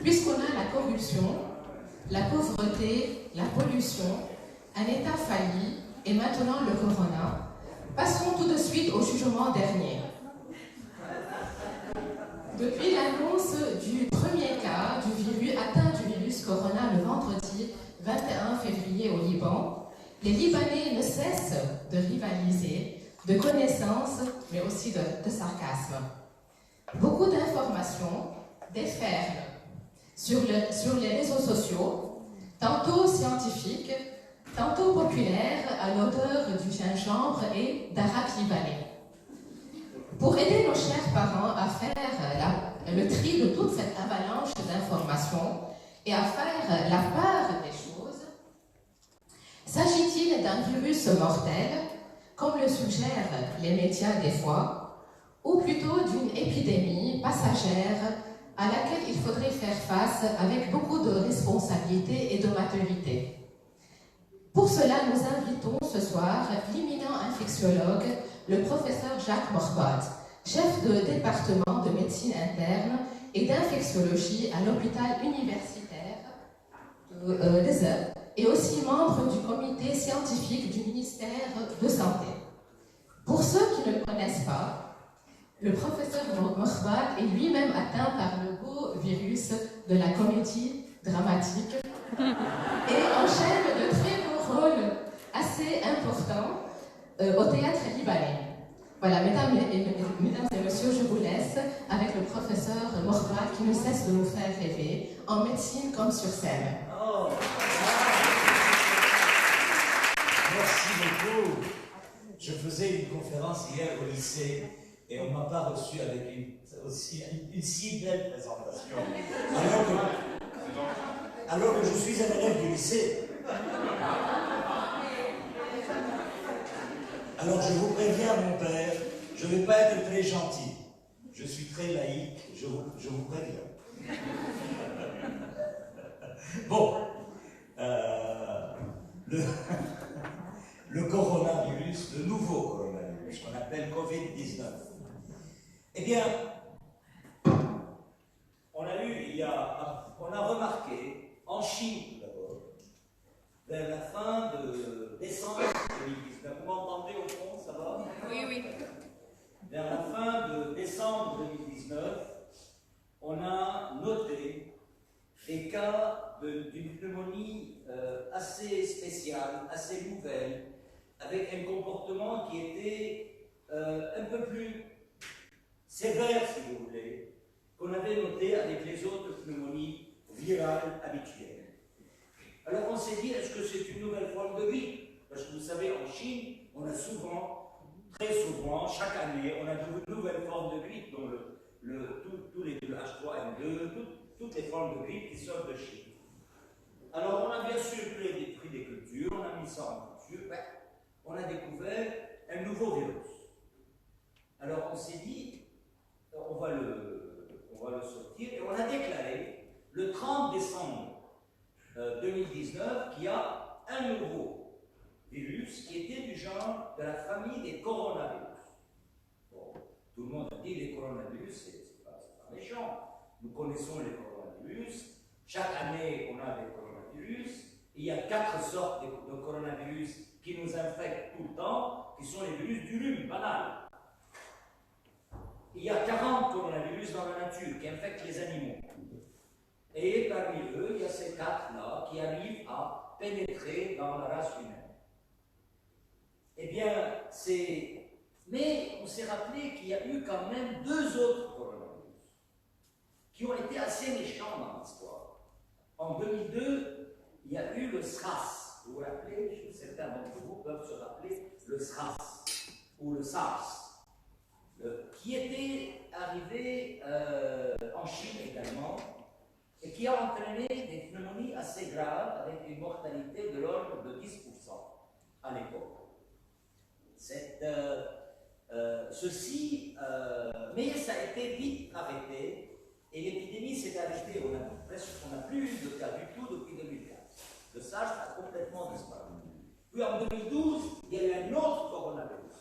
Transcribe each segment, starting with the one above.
Puisqu'on a la corruption, la pauvreté, la pollution, un État failli et maintenant le corona, passons tout de suite au jugement dernier. Depuis l'annonce du premier cas du virus atteint du virus corona le vendredi 21 février au Liban, les Libanais ne cessent de rivaliser, de connaissances, mais aussi de sarcasme. Beaucoup d'informations déferlent sur les réseaux sociaux, tantôt scientifiques, tantôt populaires à l'odeur du gingembre et d'arak libanais. Pour aider nos chers parents à faire le tri de toute cette avalanche d'informations et à faire la part des choses, s'agit-il d'un virus mortel, comme le suggèrent les médias des fois, ou plutôt d'une épidémie passagère à laquelle il faudrait faire face avec beaucoup de responsabilité et de maturité? Pour cela, nous invitons ce soir l'éminent infectiologue, le professeur Jacques Morbat, chef de département de médecine interne et d'infectiologie à l'hôpital universitaire des Eupes et aussi membre du comité scientifique du ministère de Santé. Pour ceux qui ne le connaissent pas, le professeur Morbat est lui-même atteint par le beau virus de la comédie dramatique et enchaîne de très beaux rôles assez importants au théâtre libanais. Voilà, mesdames et messieurs, je vous laisse avec le professeur Morbat qui ne cesse de nous faire rêver en médecine comme sur scène. Oh. Merci beaucoup. Je faisais une conférence hier au lycée et on ne m'a pas reçu avec une si belle présentation. Alors que je suis un élève du lycée. Alors je vous préviens, mon père, je ne vais pas être très gentil. Je suis très laïque, je vous préviens. Bon, le coronavirus, le nouveau coronavirus, qu'on appelle Covid-19. Eh bien, on a remarqué, en Chine tout d'abord, vers la fin de décembre 2019, vous m'entendez au fond, ça va? Oui, oui. Vers la fin de décembre 2019, on a noté des cas d'une pneumonie assez spéciale, assez nouvelle, avec un comportement qui était un peu plus sévère, si vous voulez, qu'on avait noté avec les autres pneumonies virales habituelles. Alors on s'est dit, est-ce que c'est une nouvelle forme de grippe? Parce que vous savez, en Chine, on a souvent, très souvent, chaque année, on a de nouvelles formes de grippe, dont tous les H3N2, toutes les formes de grippe qui sortent de Chine. Alors on a bien sûr pris des cultures, on a mis ça en culture, on a découvert un nouveau virus. Alors on s'est dit, on va le sortir, et on a déclaré le 30 décembre 2019 qu'il y a un nouveau virus qui était du genre de la famille des coronavirus. Bon, tout le monde a dit les coronavirus, c'est pas méchant. Nous connaissons les coronavirus. Chaque année, on a des coronavirus. Il y a 4 sortes de coronavirus qui nous infectent tout le temps, qui sont les virus du rhume banal. Il y a 40 coronavirus dans la nature qui infectent les animaux. Et parmi eux, il y a ces 4-là qui arrivent à pénétrer dans la race humaine. Eh bien, mais on s'est rappelé qu'il y a eu quand même 2 autres coronavirus qui ont été assez méchants dans l'histoire. En 2002, il y a eu le SRAS. Vous vous rappelez, certains d'entre vous peuvent se rappeler le SRAS ou le SARS, qui était arrivé en Chine également et qui a entraîné des pneumonies assez graves avec une mortalité de l'ordre de 10% à l'époque. Mais ça a été vite arrêté et l'épidémie s'est arrêtée. On n'a plus eu de cas du tout depuis 2004. Le SARS a complètement disparu. Puis en 2012, il y a eu un autre coronavirus.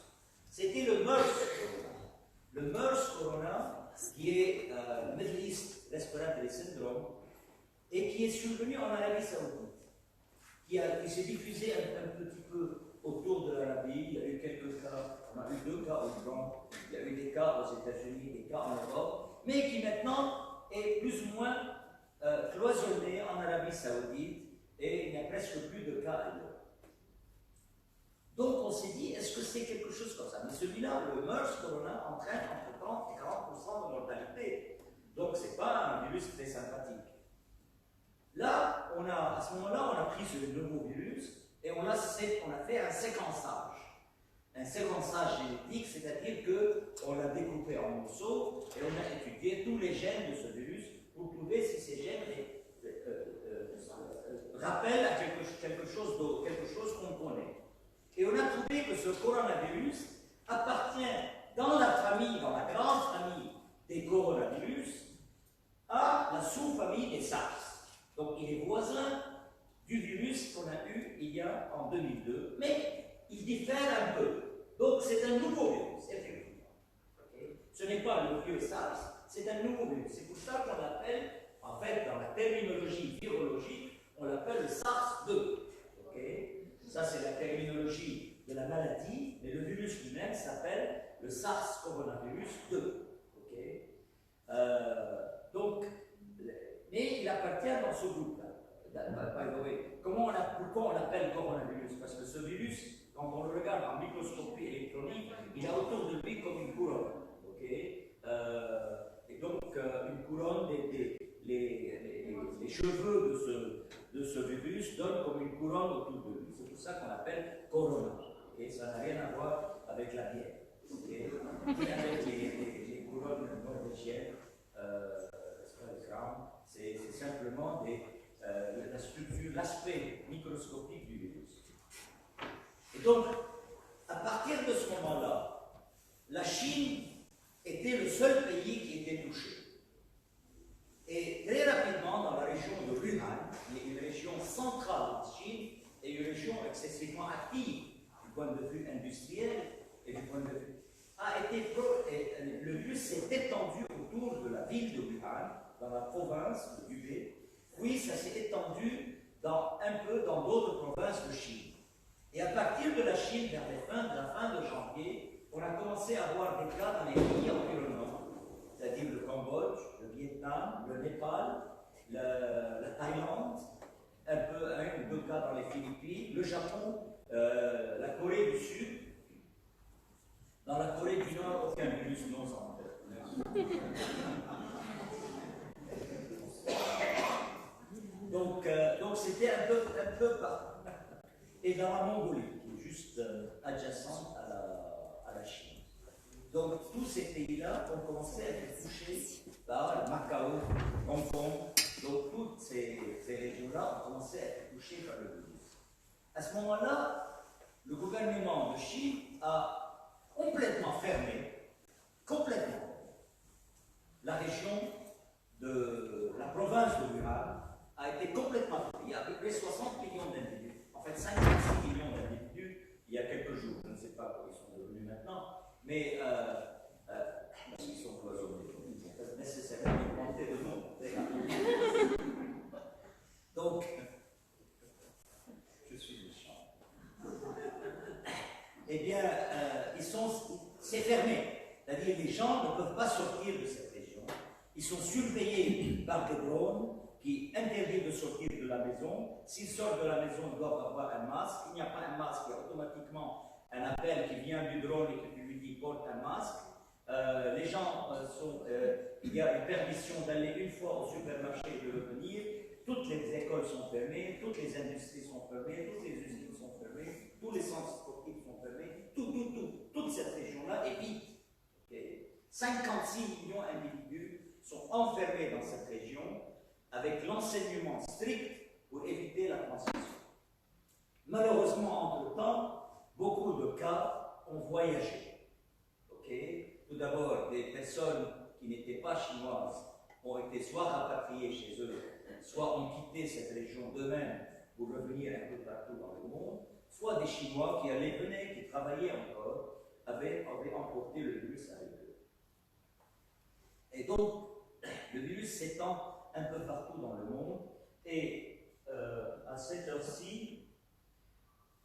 C'était le MERS corona. Le MERS corona, qui est Middle East Respiratory Syndrome, et qui est survenu en Arabie Saoudite, qui s'est diffusé un petit peu autour de l'Arabie. Il y a eu quelques cas, on a eu 2 cas au Liban, il y a eu des cas aux États-Unis, des cas en Europe, mais qui maintenant est plus ou moins cloisonné en Arabie Saoudite et il n'y a presque plus de cas ailleurs. Donc on s'est dit, est-ce que c'est quelque chose comme ça? Mais celui-là, le MERS corona, entraîne entre 30 et 40% de mortalité. Donc c'est pas un virus très sympathique. Là, à ce moment-là, on a pris ce nouveau virus et on a fait un séquençage. Un séquençage génétique, c'est-à-dire qu'on l'a découpé en morceaux et on a étudié tous les gènes de ce virus pour trouver si ces gènes rappellent à quelque chose qu'on connaît. Et on a trouvé que ce coronavirus appartient dans la grande famille des coronavirus, à la sous-famille des SARS. Donc il est voisin du virus qu'on a eu en 2002, mais il diffère un peu. Donc c'est un nouveau virus, effectivement. Okay. Ce n'est pas le vieux SARS, c'est un nouveau virus. C'est pour ça qu'on l'appelle, en fait, dans la terminologie virologique, on l'appelle le SARS-2. Okay. Ça, c'est la terminologie de la maladie, mais le virus lui-même s'appelle le SARS coronavirus 2. Okay. Mais il appartient dans ce groupe-là. Pourquoi on l'appelle coronavirus? Parce que ce virus, quand on le regarde en microscopie électronique, il a autour de lui comme une couronne. Okay. Et donc, une couronne, les cheveux de ce virus donnent comme une couronne autour de lui. C'est pour ça qu'on l'appelle corona. Okay. Ça n'a rien à voir avec la bière. Okay. Avec les couronnes norvégiennes, c'est simplement la structure, l'aspect microscopique du virus. Et donc, à partir de ce moment-là, la Chine était le seul pays qui était touché. Et très rapidement, dans la région de Wuhan, qui est une région centrale de Chine et une région excessivement active du point de vue industriel et du point de vue le virus s'est étendu autour de la ville de Wuhan, dans la province de Hubei, puis ça s'est étendu un peu dans d'autres provinces de Chine. Et à partir de la Chine, vers la fin de janvier, on a commencé à avoir des cas dans les pays environnants, c'est-à-dire le Cambodge, le Vietnam, le Népal, la Thaïlande, un ou 2 cas dans les Philippines, le Japon, la Corée du Sud. Dans la Corée du Nord, aucun virus non sanitaire. Donc c'était un peu partout. Et dans la Mongolie, qui est juste adjacente à la Chine. Donc tous ces pays-là ont commencé à être touchés par Macao, Hong Kong. Donc toutes ces régions-là ont commencé à être touchées par le virus. À ce moment-là, le gouvernement de Chine a complètement fermé, la région de la province de Wuhan a été complètement fermée. Il y a à peu près 60 millions d'individus, en fait 56 millions d'individus il y a quelques jours. Je ne sais pas comment ils sont devenus maintenant, mais parce qu'ils sont cloisonnés, ils ont nécessairement augmenté de nombre. Donc, je suis méchant. Eh bien, c'est fermé. C'est-à-dire les gens ne peuvent pas sortir de cette région. Ils sont surveillés par des drones qui interdisent de sortir de la maison. S'ils sortent de la maison, ils doivent avoir un masque. S'il n'y a pas un masque, il y a automatiquement un appel qui vient du drone et qui lui dit porte un masque. Les gens il y a une permission d'aller une fois au supermarché et de revenir. Toutes les écoles sont fermées, toutes les industries sont fermées, toutes les usines sont fermées, tous les centres sportifs sont fermés, toute cette région-là est vide. Okay. 56 millions d'individus sont enfermés dans cette région avec l'enseignement strict pour éviter la transmission. Malheureusement, entre-temps, beaucoup de cas ont voyagé. Okay. Tout d'abord, des personnes qui n'étaient pas chinoises ont été soit rapatriées chez eux, soit ont quitté cette région d'eux-mêmes pour revenir un peu partout dans le monde, soit des Chinois qui venaient, qui travaillaient encore, avaient emporté le virus avec eux. Et donc, le virus s'étend un peu partout dans le monde, Et à cette heure-ci,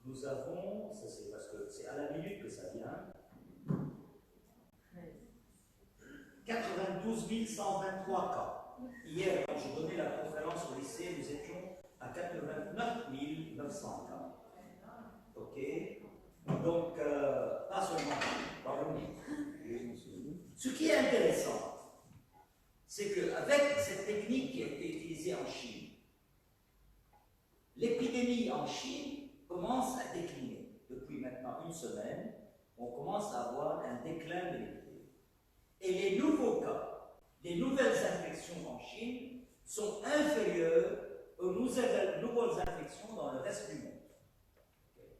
nous avons, ça c'est parce que c'est à la minute que ça vient, 92 123 cas. Hier, quand je donnais la conférence au lycée, nous étions à 89 900 cas. Ok? Donc, pas seulement, pardon. Ce qui est intéressant, c'est qu'avec cette technique qui a été utilisée en Chine, l'épidémie en Chine commence à décliner. Depuis maintenant une semaine, on commence à avoir un déclin de l'épidémie. Et les nouveaux cas, les nouvelles infections en Chine sont inférieures aux nouvelles infections dans le reste du monde. Okay.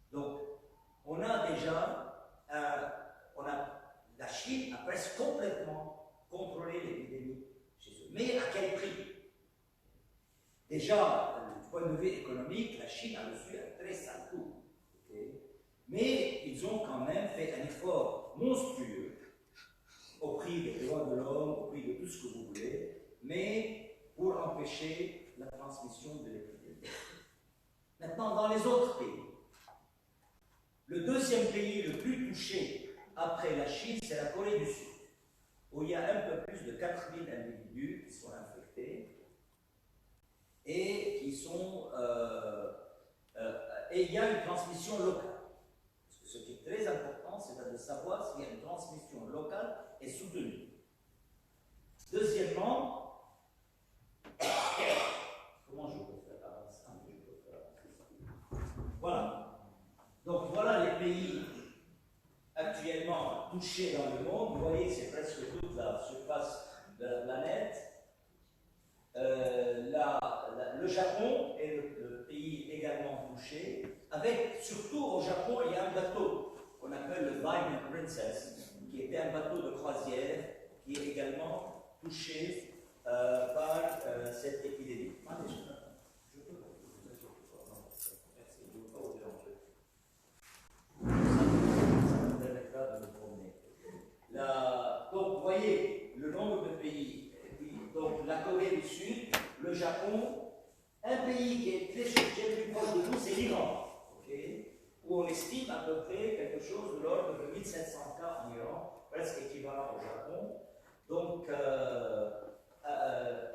Donc, on a déjà, la Chine a presque complètement contrôlé l'épidémie chez eux. Mais à quel prix? Déjà, du point de vue économique, la Chine a reçu un très sale coup. Okay. Mais ils ont quand même fait un effort monstrueux au prix des droits de l'homme, au prix de tout ce que vous voulez, mais pour empêcher la transmission de l'épidémie. Maintenant, dans les autres pays, le deuxième pays le plus touché après la Chine, c'est la Corée du Sud, où il y a un peu plus de 4000 individus qui sont infectés et qui sont. Et il y a une transmission locale. Parce que ce qui est très important, c'est de savoir s'il y a une transmission locale et soutenue. Deuxièmement, comment je peux faire avancer? Voilà. Donc voilà les pays actuellement touchés dans le monde. Vous voyez, c'est presque toute la surface de la planète. Le Japon est le pays également touché, avec surtout au Japon, il y a un bateau qu'on appelle le Diamond Princess, qui était un bateau de croisière, qui est également touché par cette épidémie. Donc, vous voyez le nombre de pays. Donc, la Corée du Sud, le Japon, un pays qui est très plus proche de nous, c'est l'Iran, okay, où on estime à peu près quelque chose de l'ordre de 1700 cas en Iran, presque équivalent au Japon. Donc,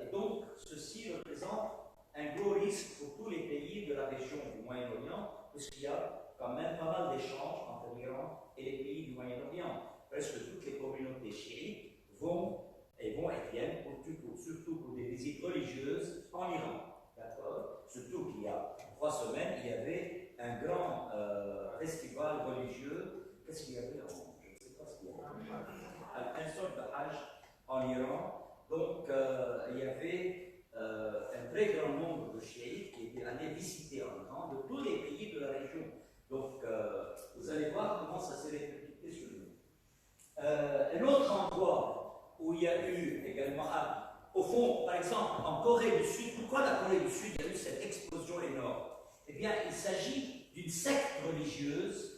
et donc, ceci représente un gros risque pour tous les pays de la région du Moyen-Orient, puisqu'il y a quand même pas mal d'échanges entre l'Iran et les pays du Moyen-Orient. Presque toutes les communautés chiites vont et viennent, surtout pour des visites religieuses en Iran. D'accord? Surtout qu'il y a 3 semaines, il y avait un grand festival religieux. Qu'est-ce qu'il y avait? Je ne sais pas ce qu'il y avait. Une sorte de Hajj en Iran. Donc, il y avait un très grand nombre de chiites qui étaient allés visiter en Iran de tous les pays de la région. Donc, vous allez voir comment ça s'est répercuté sur nous. Un autre endroit où il y a eu également, au fond, par exemple, en Corée du Sud, pourquoi la Corée du Sud a eu cette explosion énorme? Eh bien, il s'agit d'une secte religieuse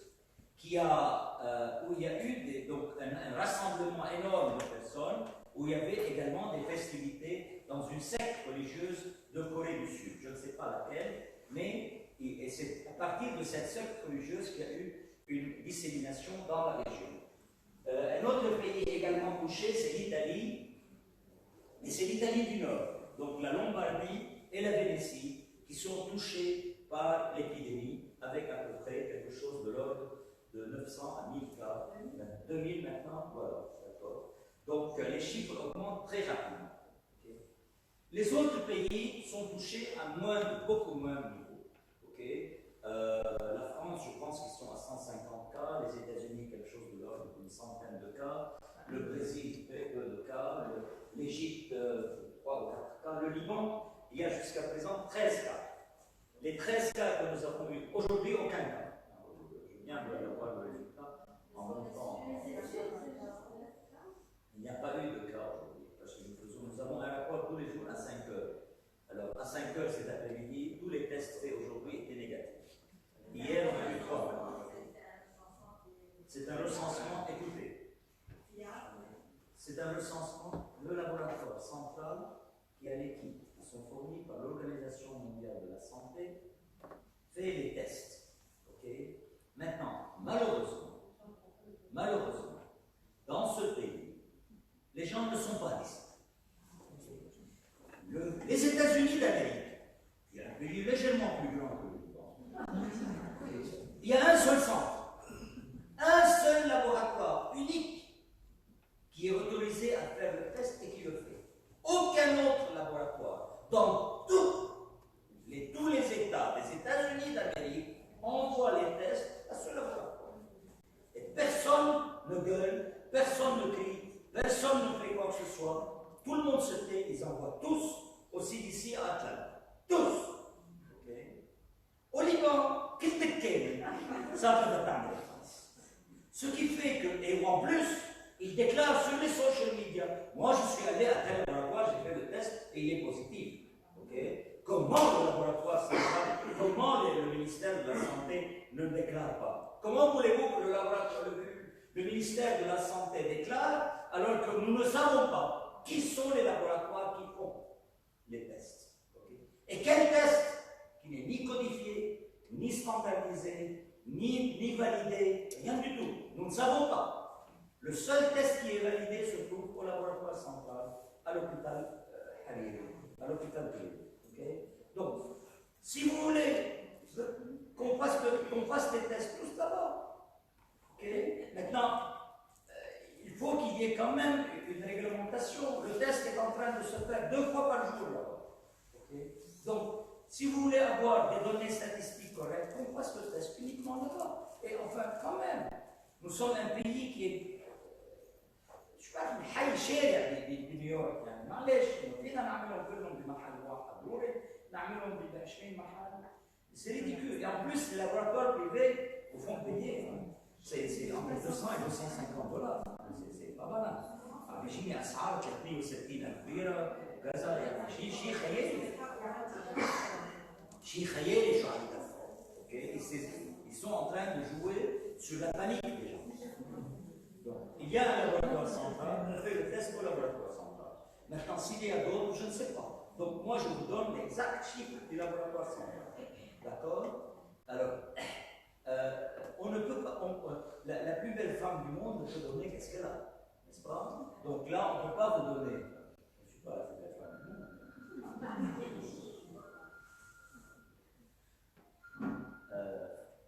où il y a eu donc un rassemblement énorme de personnes, où il y avait également des festivités dans une secte religieuse de Corée du Sud. Je ne sais pas laquelle, mais c'est à partir de cette secte religieuse qu'il y a eu une dissémination dans la région. Un autre pays également touché, c'est l'Italie, et c'est l'Italie du Nord, donc la Lombardie et la Vénétie, qui sont touchés par l'épidémie, avec à peu près quelque chose de l'ordre de 900 à 1000 cas, 2000 maintenant, voilà, d'accord. Donc les chiffres augmentent très rapidement. Okay. Les autres pays sont touchés à beaucoup moins de niveau. Okay. La France, je pense qu'ils sont à 150 cas, les États-Unis, quelque chose de l'ordre d'une centaine de cas, le Brésil, très peu de cas, l'Égypte, 3 ou 4 cas, le Liban, il y a jusqu'à présent 13 cas. Les 13 cas que nous avons eus aujourd'hui, aucun cas. Je viens d'avoir le résultat en même temps. Il n'y a pas eu de cas aujourd'hui, parce que nous avons un rapport tous les jours à 5 heures. Alors, à 5 heures cet après-midi, tous les tests faits aujourd'hui étaient négatifs. Hier, on a eu 3. C'est un recensement, écoutez. C'est un recensement, le laboratoire central qui a les kits qui sont fournis par l'Organisation mondiale de la santé fait les tests. Okay. Maintenant, malheureusement, dans ce pays, les gens ne sont pas listés. Les États-Unis d'Amérique, qui est un pays légèrement plus grand que nous, il y a un seul centre, un seul laboratoire unique qui est autorisé à faire le test et qui le fait. Aucun autre laboratoire dans tous les États des États-Unis d'Amérique envoie les tests à ce laboratoire. Et personne ne gueule, personne ne crie, personne ne fait quoi que ce soit. Tout le monde se tait, ils envoient tous au CDC à Atlanta. Tous. Okay. Au Liban, qu'est-ce que c'est? Ça peut attendre. Ce qui fait que, et en plus, ils déclarent sur les social media, moi je suis allé à tel laboratoire, j'ai fait le test et il est positif. Okay. Comment le laboratoire central, comment le ministère de la Santé ne le déclare pas? Comment voulez-vous que le ministère de la Santé déclare alors que nous ne savons pas qui sont les laboratoires qui font les tests? Okay. Et quel test qui n'est ni codifié, ni standardisé, ni validé, rien du tout. Nous ne savons pas. Le seul test qui est validé se trouve au laboratoire central, à l'hôpital Hariri, à l'hôpital privé. Okay. Donc, si vous voulez qu'on fasse des tests tous là-bas, okay. Maintenant, il faut qu'il y ait quand même une réglementation. Le test est en train de se faire 2 fois par jour là-bas. Okay. Donc, si vous voulez avoir des données statistiques correctes, qu'on fasse le test uniquement là-bas. Et enfin, quand même, nous sommes un pays qui est. Je parle de حي شارع بنيويورك يعني معلش فينا نعملهم كلهم بمحل واحد ضروري نعملهم ب 20 محل. C'est ridicule. Et en plus, les laboratoires privés vous font payer. C'est entre 200 et 250 $. C'est pas mal. بيجيني اسعار 360,000 ليره كذا يعني شيء خيالي. شيء خيالي شو عم يدفعوا. Ils sont en train de jouer sur la panique des gens. Donc, il y a un laboratoire central, on fait le test au laboratoire central. Maintenant, s'il y a d'autres, je ne sais pas. Donc, moi, je vous donne l'exact chiffre du laboratoire central. D'accord? Alors, on ne peut pas. La plus belle femme du monde ne peut donner qu'est-ce qu'elle a. N'est-ce pas? Donc là, on ne peut pas vous donner. Je ne suis pas la plus belle femme du monde.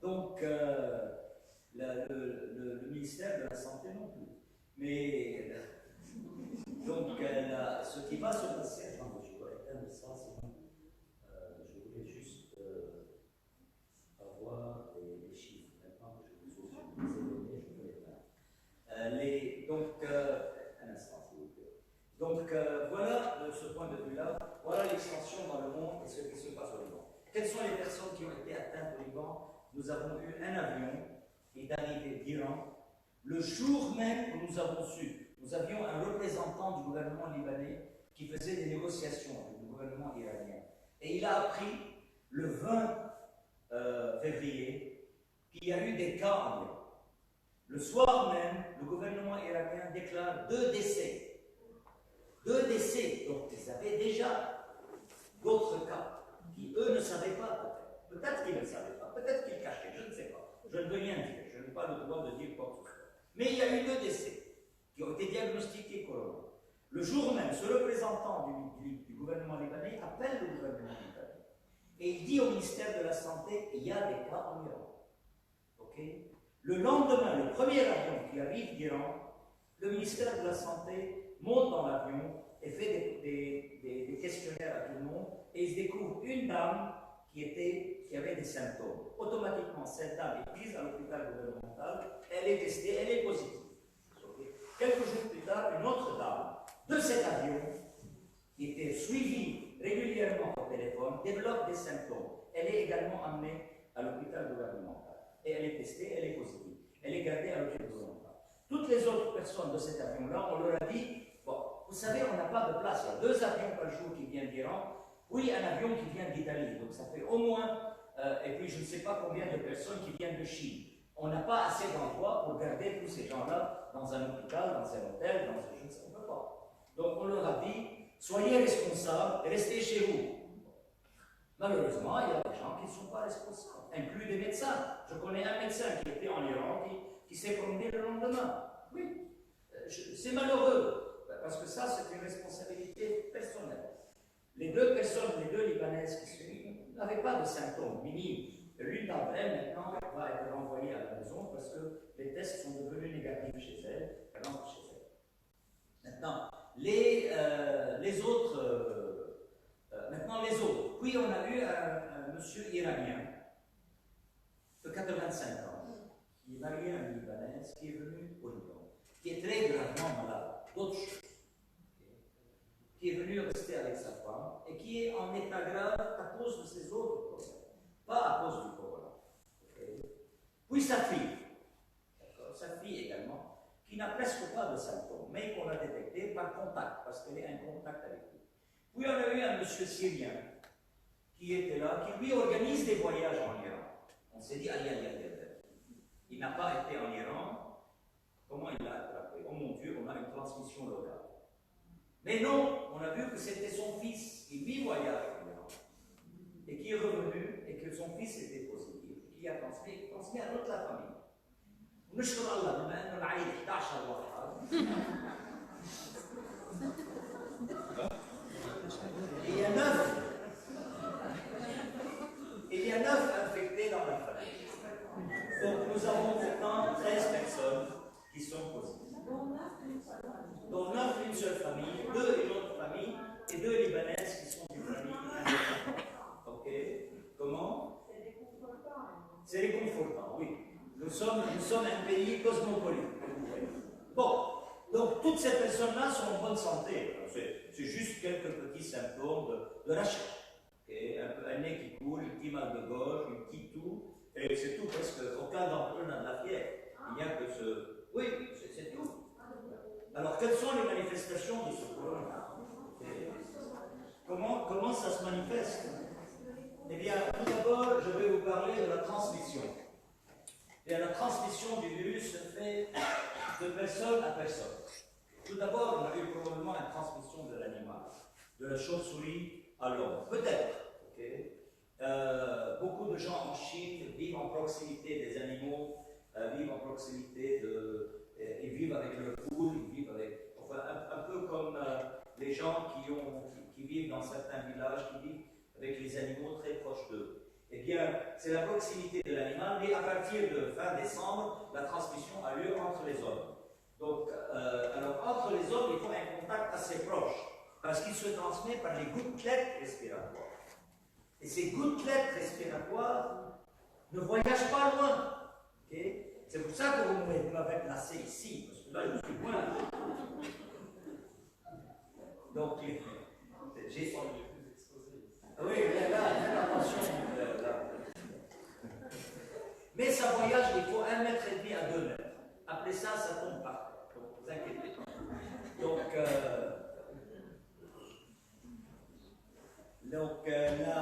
Donc, le ministère de la Santé non plus. Mais, donc, ce qui va se passer, attendez, je dois éteindre ça, sinon, je voulais juste avoir les chiffres. Maintenant que je vous ai donné, je peux l'éteindre. Donc, un instant, s'il vous plaît. Donc, voilà, de ce point de vue-là, voilà l'extension dans le monde et ce qui se passe au Liban. Quelles sont les personnes qui ont été atteintes au Liban? Nous avons eu un avion qui est arrivé d'Iran. Le jour même où nous avons su, nous avions un représentant du gouvernement libanais qui faisait des négociations avec le gouvernement iranien. Et il a appris le 20 février qu'il y a eu des cas en Iran. Le soir même, le gouvernement iranien déclare 2 décès. 2 décès. Donc ils avaient déjà d'autres cas qui, eux, ne savaient pas. Peut-être qu'ils ne savaient pas, peut-être qu'ils cachaient, je ne sais pas. Je ne veux rien dire, je n'ai pas le droit de dire quoi que ce soit. Mais il y a eu 2 décès qui ont été diagnostiqués corona. Le jour même, ce représentant du gouvernement libanais appelle le gouvernement libanais et il dit au ministère de la Santé il y a des cas en Iran. Okay? Le lendemain, le premier avion qui arrive d'Iran, le ministère de la Santé monte dans l'avion et fait des questionnaires à tout le monde et il se découvre une dame qui avait des symptômes. Automatiquement, cette dame est prise à l'hôpital gouvernemental, elle est testée, elle est positive. Okay. Quelques jours plus tard, une autre dame de cet avion, qui était suivie régulièrement au téléphone, développe des symptômes. Elle est également amenée à l'hôpital gouvernemental. Et elle est testée, elle est positive. Elle est gardée à l'hôpital gouvernemental. Toutes les autres personnes de cet avion-là, on leur a dit, bon, vous savez, on n'a pas de place. Il y a 2 avions par jour qui viennent d'Iran. Oui, un avion qui vient d'Italie, donc ça fait au moins, et puis je ne sais pas combien de personnes qui viennent de Chine. On n'a pas assez d'endroits pour garder tous ces gens-là dans un hôpital, dans un hôtel, je ne sais pas. Donc on leur a dit, soyez responsables, restez chez vous. Malheureusement, il y a des gens qui ne sont pas responsables, inclus des médecins. Je connais un médecin qui était en Iran, qui s'est promené le lendemain. Oui, c'est malheureux, parce que ça, c'est une responsabilité personnelle. Les deux personnes, les deux Libanaises qui sont n'avaient pas de symptômes minimes. L'une d'entre elles, maintenant, va être renvoyée à la maison parce que les tests sont devenus négatifs chez elle. Elle rentre chez elle. Maintenant, les autres. Puis on a eu un monsieur iranien de 85 ans, qui est marié à une Libanaise, qui est venu au Liban, qui est très gravement malade, d'autres choses, qui est venu rester avec sa femme et qui est en état grave à cause de ses autres problèmes, pas à cause du corona. Puis sa fille également, qui n'a presque pas de symptômes, mais qu'on a détecté par contact, parce qu'elle est en contact avec lui. Puis on a eu un monsieur syrien qui était là, qui lui organise des voyages en Iran. On s'est dit, aïe, aïe, aïe, il n'a pas été en Iran, comment il l'a attrapé? Oh mon Dieu, on a une transmission locale. Mais non, on a vu que c'était son fils qui lui voyage en Iran, et qui est revenu, et que son fils était positif, qui a transmis à toute la famille. ونشكر الله بما انه العيد 11 واحد il y a 9 infectés dans la famille. Donc nous avons maintenant 13 personnes qui sont positives. Donc 9 d'une seule famille, 2 d'une autre famille et 2 Libanaises qui sont d'une famille. Ok? Comment? C'est réconfortant, oui. Nous sommes un pays cosmopolite. Bon, donc toutes ces personnes-là sont en bonne santé. C'est juste quelques petits symptômes de rachète. Okay? Un nez qui coule, un petit mal de gorge, une petite toux, et c'est tout, parce qu'aucun d'entre eux n'a de la fièvre. Il n'y a que ce. Oui, c'est tout. Alors, quelles sont les manifestations de ce corona? Comment ça se manifeste? Eh bien, tout d'abord, je vais vous parler de la transmission. Et la transmission du virus se fait de personne à personne. Tout d'abord, on a eu probablement une transmission de l'animal, de la chauve-souris à l'homme. Peut-être. Okay? Beaucoup de gens en Chine vivent en proximité des animaux, vivent en proximité ils vivent avec leurs poules, ils vivent avec. Enfin, un peu comme les gens qui vivent dans certains villages, qui vivent avec les animaux très proches d'eux. Eh bien, c'est la proximité de l'animal, mais à partir de fin décembre, la transmission a lieu entre les hommes. Donc, alors, entre les hommes, il faut un contact assez proche, parce qu'il se transmet par les gouttelettes respiratoires. Et ces gouttelettes respiratoires ne voyagent pas loin. Okay? C'est pour ça que vous m'avez placé ici, parce que là, je suis loin. Donc, j'ai... Oui, là, attention. Mais ça voyage, il faut 1,5 mètre à 2 mètres. Après ça, ça tombe par terre. Donc, vous inquiétez pas. Donc là,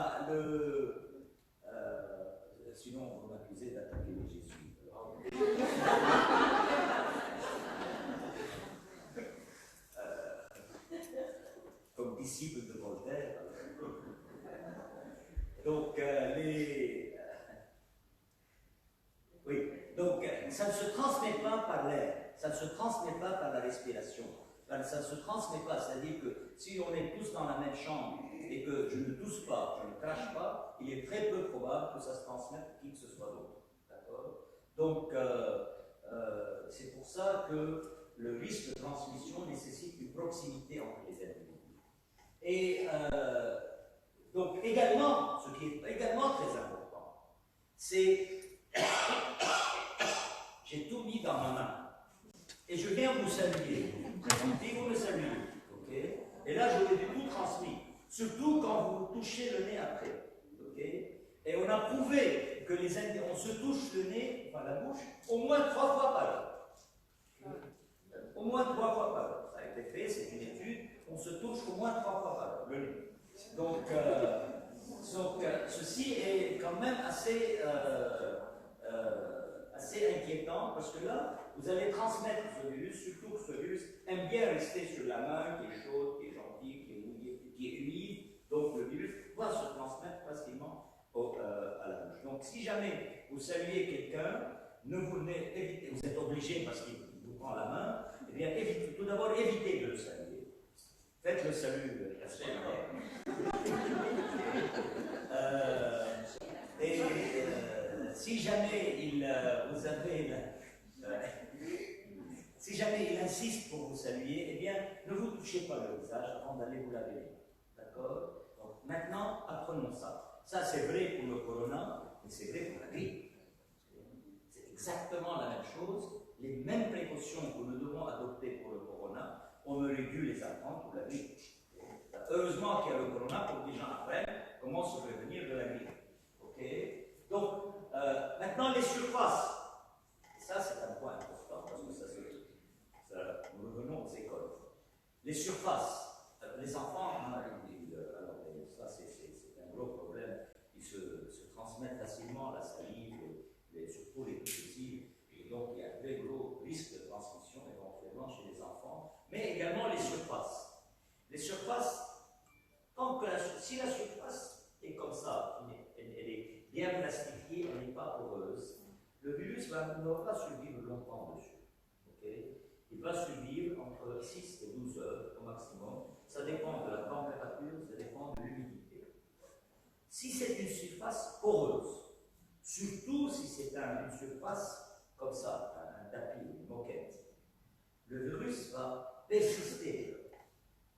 sinon, on va m'accuser d'attaquer les jésuites. Comme disciple de Voltaire. Donc, oui, donc ça ne se transmet pas par l'air, ça ne se transmet pas par la respiration, ça ne se transmet pas, c'est-à-dire que si on est tous dans la même chambre et que je ne tousse pas, je ne crache pas, il est très peu probable que ça se transmette à qui que ce soit d'autre. D'accord? Donc, c'est pour ça que le risque de transmission nécessite une proximité entre les individus. Et donc, également, ce qui est également très important, c'est j'ai tout mis dans ma main et je viens vous saluer. Et vous me saluez. Okay? Et là, je vous ai tout transmis. Surtout quand vous touchez le nez après. Okay? Et on a prouvé que les Indiens, on se touche le nez, enfin la bouche, au moins 3 fois par heure. Au moins 3 fois par heure. Ça a été fait, c'est une étude. On se touche au moins 3 fois par heure, le nez. Donc, ceci est quand même assez inquiétant parce que là, vous allez transmettre ce virus, surtout que ce virus aime bien rester sur la main qui est chaude, qui est gentille, qui est mouillée. jamais vous saluez quelqu'un, ne vous évitez, vous êtes obligé parce qu'il vous prend la main, eh bien, évitez, tout d'abord, évitez de le saluer. Faites le salut si jamais vous avez si jamais il insiste pour vous saluer, eh bien, ne vous touchez pas le visage avant d'aller vous laver les mains. D'accord? Donc, maintenant, apprenons ça. Ça, c'est vrai pour le corona, mais c'est vrai pour la grippe. C'est exactement la même chose. Les mêmes précautions que nous devons adopter pour le corona, on aurait dû les apprendre pour la grippe. Heureusement qu'il y a le corona pour que les gens apprennent comment se prévenir de la grippe. Okay? Donc, maintenant, les surfaces. Et ça, c'est un point important parce que nous revenons aux écoles. Les surfaces. Les enfants, alors, ça, c'est un gros problème. Ils se transmettent facilement la salive, surtout les petits. Et donc, il y a un très gros risque de transmission éventuellement chez les enfants. Mais également les surfaces. Les surfaces. Si la surface est comme ça, elle est bien plastifiée, elle n'est pas poreuse, le virus ne va pas survivre longtemps dessus. Okay? Il va survivre entre 6 et 12 heures au maximum. Ça dépend de la température, ça dépend de l'humidité. Si c'est une surface poreuse, surtout si c'est une surface comme ça, un tapis, une moquette, le virus va persister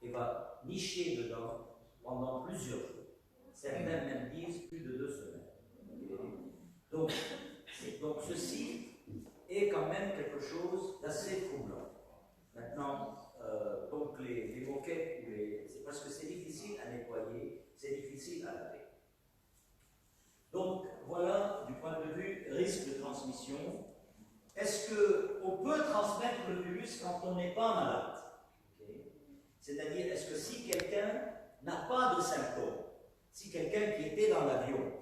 et va nicher dedans pendant plusieurs jours. Certains même disent plus de 2 semaines. Donc, ceci est quand même quelque chose d'assez troublant. Maintenant, donc les moquettes, c'est parce que c'est difficile à nettoyer, c'est difficile à laver. Donc, voilà, du point de vue risque de transmission, est-ce qu'on peut transmettre le virus quand on n'est pas malade? Okay. C'est-à-dire, est-ce que si quelqu'un n'a pas de symptômes, si quelqu'un qui était dans l'avion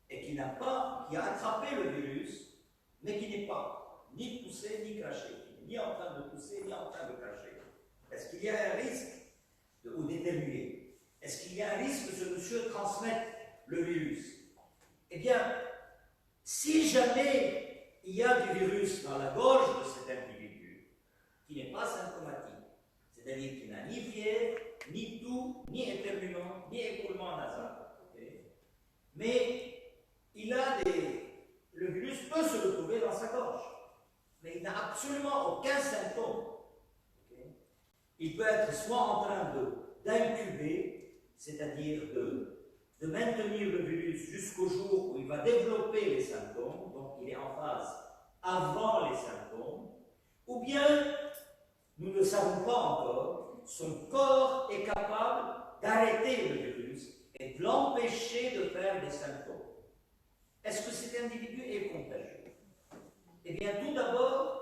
et qui a attrapé le virus, mais qui n'est pas ni toussé ni craché, ni en train de tousser ni en train de cracher, est-ce qu'il y a un risque ou d'éternuer? Est-ce qu'il y a un risque que ce monsieur transmette le virus? Eh bien, si jamais il y a du virus dans la gorge de cet individu qui n'est pas symptomatique, c'est-à-dire qui n'a ni fièvre, ni toux, ni éternuement, ni écoulement nasal. Okay? Mais le virus peut se retrouver dans sa gorge, mais il n'a absolument aucun symptôme. Okay? Il peut être soit en train d'incuber, c'est-à-dire de maintenir le virus jusqu'au jour où il va développer les symptômes, donc il est en phase avant les symptômes, ou bien, nous ne savons pas encore, son corps est capable d'arrêter le virus et de l'empêcher de faire des symptômes. Est-ce que cet individu est contagieux? Eh bien, tout d'abord,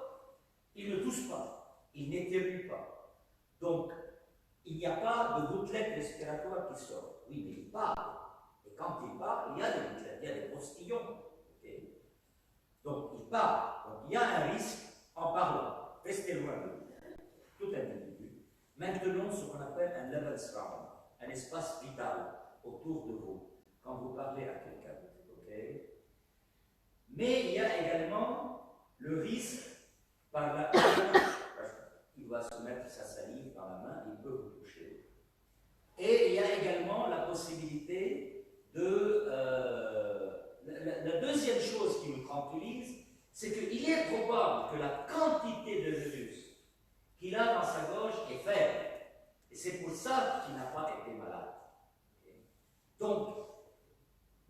il ne tousse pas, il n'éternue pas. Donc, il n'y a pas de gouttelettes respiratoires qui sortent. Oui, mais il parle. Et quand il parle, il y a des gouttelettes, il y a des postillons. Okay? Donc, il parle. Donc, il y a un risque en parlant. Restez loin de lui. Tout individu. Maintenant, ce qu'on appelle un Lebensraum, un espace vital autour de vous, quand vous parlez à quelqu'un. Okay? Mais il y a également le risque par la il va se mettre sa salive dans la main, il peut vous toucher. Et il y a également la possibilité de... la deuxième chose qui nous tranquillise, c'est qu'il est probable que la quantité de virus qu'il a dans sa gorge est faible. Et c'est pour ça qu'il n'a pas été malade. Donc,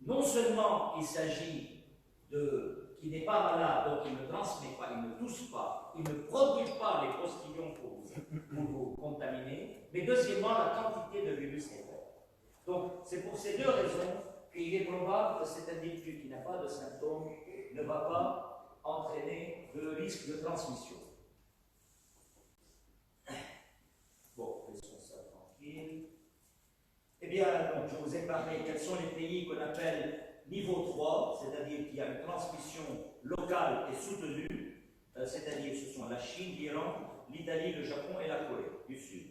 non seulement il s'agit qu'il n'est pas malade, donc il ne transmet pas, il ne tousse pas, il ne produit pas les postillons pour vous contaminer, mais deuxièmement, la quantité de virus est faible. Donc, c'est pour ces deux raisons qu'il est probable que cet individu qui n'a pas de symptômes ne va pas entraîner de risque de transmission. Bon, laissons ça tranquille. Eh bien, donc, je vous ai parlé quels sont les pays qu'on appelle niveau 3, c'est-à-dire qu'il y a une transmission locale et soutenue, c'est-à-dire ce sont la Chine, l'Iran, l'Italie, le Japon et la Corée du Sud.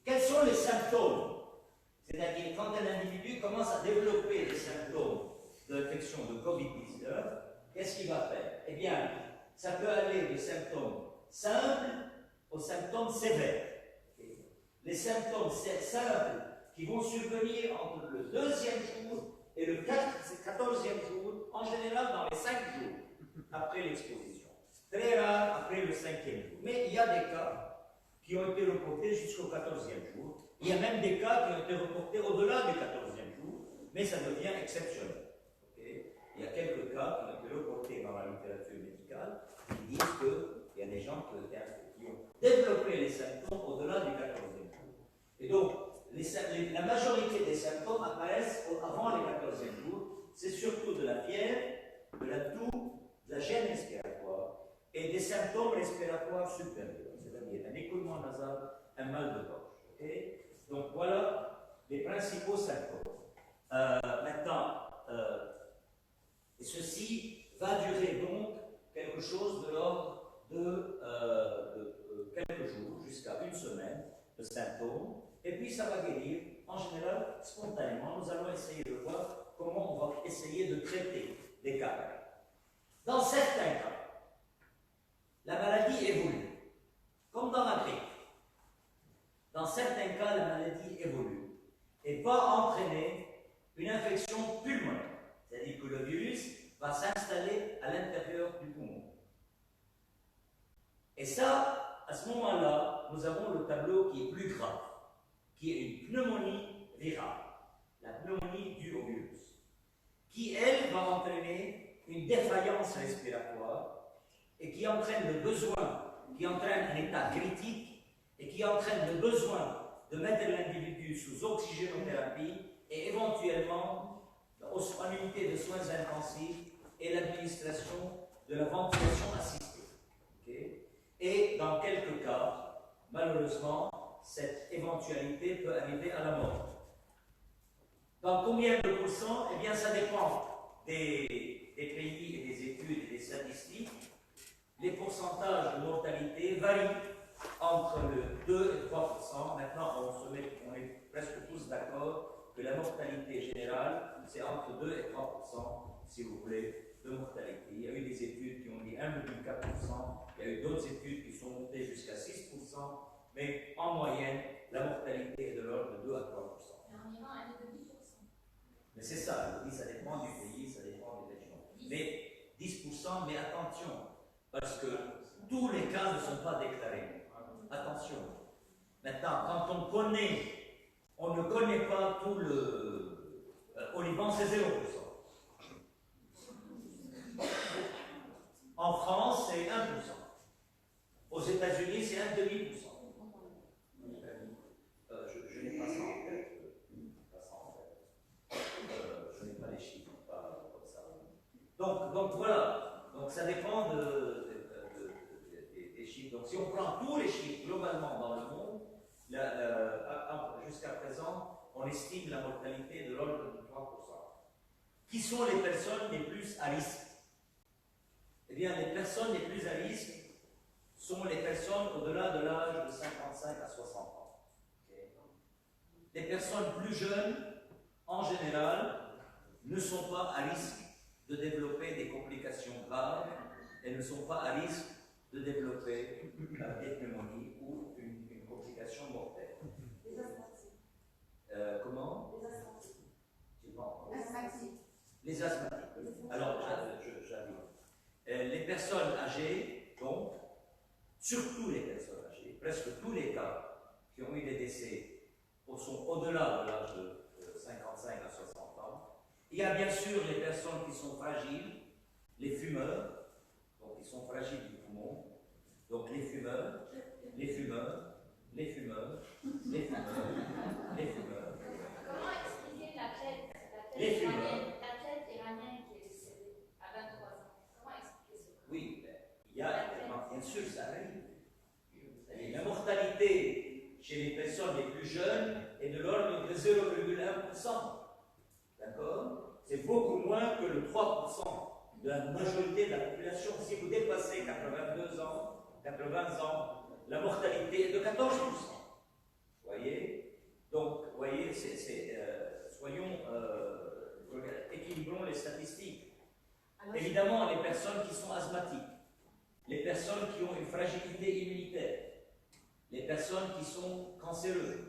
Quels sont les symptômes? C'est-à-dire quand un individu commence à développer des symptômes d'infection de Covid-19, qu'est-ce qu'il va faire? Eh bien, ça peut aller de symptômes simples aux symptômes sévères. Les symptômes simples qui vont survenir entre le 2e jour et le 14e jour, en général dans les 5 jours après l'exposition. Très rare après le 5e jour. Mais il y a des cas qui ont été reportés jusqu'au 14e jour. Il y a même des cas qui ont été reportés au-delà du 14e jour, mais ça devient exceptionnel. Okay? Il y a quelques cas qui ont été reportés dans la littérature médicale qui disent qu'il y a des gens qui ont développé les symptômes au-delà du 14e jour. Et donc, la majorité des symptômes apparaissent avant les 14e jours. C'est surtout de la fièvre, de la toux, de la gêne respiratoire et des symptômes respiratoires supérieurs, c'est-à-dire un écoulement nasal, un mal de gorge. Okay? Donc voilà les principaux symptômes. Maintenant, et ceci va durer donc quelque chose de l'ordre de quelques jours, jusqu'à une semaine de symptômes, et puis ça va guérir, en général, spontanément. Nous allons essayer de voir comment on va essayer de traiter les cas. Dans certains cas, la maladie évolue, comme dans la grippe. Dans certains cas, la maladie évolue et va entraîner une infection pulmonaire, c'est-à-dire que le virus va s'installer à l'intérieur du poumon. Et ça, à ce moment-là, nous avons le tableau qui est plus grave, qui est une pneumonie virale, la pneumonie due au virus, qui, elle, va entraîner une défaillance respiratoire et qui entraîne le besoin, qui entraîne un état critique et qui entraîne le besoin de mettre l'individu sous oxygénothérapie et éventuellement en unité de soins intensifs et l'administration de la ventilation assistée. Okay? Et dans quelques cas, malheureusement, cette éventualité peut arriver à la mort. Dans combien de pourcents? Eh bien, ça dépend des pays et des études et des statistiques. Les pourcentages de mortalité varient entre le 2 et 3%. Maintenant, on est presque tous d'accord que la mortalité générale, c'est entre 2 et 3%, si vous voulez, de mortalité. Il y a eu des études qui ont dit 1,4%, il y a eu d'autres études qui sont montées jusqu'à 6%, mais en moyenne, la mortalité est de l'ordre de 2 à 3%. En Iran, elle est de 10%. Mais c'est ça, je dis, ça dépend du pays, ça dépend des régions. Mais 10%, mais attention, parce que tous les cas ne sont pas déclarés. Attention. Maintenant, quand on ne connaît pas tout le... au Liban, c'est 0%. En France, c'est 1%. Aux États-Unis, c'est 1,5%. Je n'ai pas ça en tête. Je n'ai pas les chiffres, pas comme ça. Donc voilà. Donc ça dépend des chiffres. Donc si on prend tous les chiffres globalement dans le monde, jusqu'à présent, on estime la mortalité de l'ordre de 3%. Qui sont les personnes les plus à risque? Eh bien, les personnes les plus à risque sont les personnes au-delà de l'âge de 55 à 60 ans. Okay. Les personnes plus jeunes, en général, ne sont pas à risque de développer des complications graves, elles ne sont pas à risque de développer des pneumonies ou une complication mortelle. Les asthmatiques. Comment? Les asthmatiques. J'ai pas entendu. Asthmatiques. Les asthmatiques. Alors, j'arrive. Les personnes âgées, donc, surtout les personnes âgées, presque tous les cas qui ont eu des décès sont au-delà de l'âge de 55 à 60 ans. Il y a bien sûr les personnes qui sont fragiles, les fumeurs, donc ils sont fragiles du poumon, donc les fumeurs, les fumeurs, les fumeurs, les fumeurs, les fumeurs. Comment expliquer l'athlète iranien qui est décédé à 23 ans? Comment expliquer ça? Oui, il y a, bien sûr, ça arrive. La mortalité chez les personnes les plus jeunes est de l'ordre de 0,1%. D'accord? C'est beaucoup moins que le 3% de la majorité de la population. Si vous dépassez 82 ans, 80 ans, la mortalité est de 14%. Vous voyez? Donc, vous voyez, soyons rééquilibrons les statistiques. Évidemment, les personnes qui sont asthmatiques, les personnes qui ont une fragilité immunitaire, les personnes qui sont cancéreuses,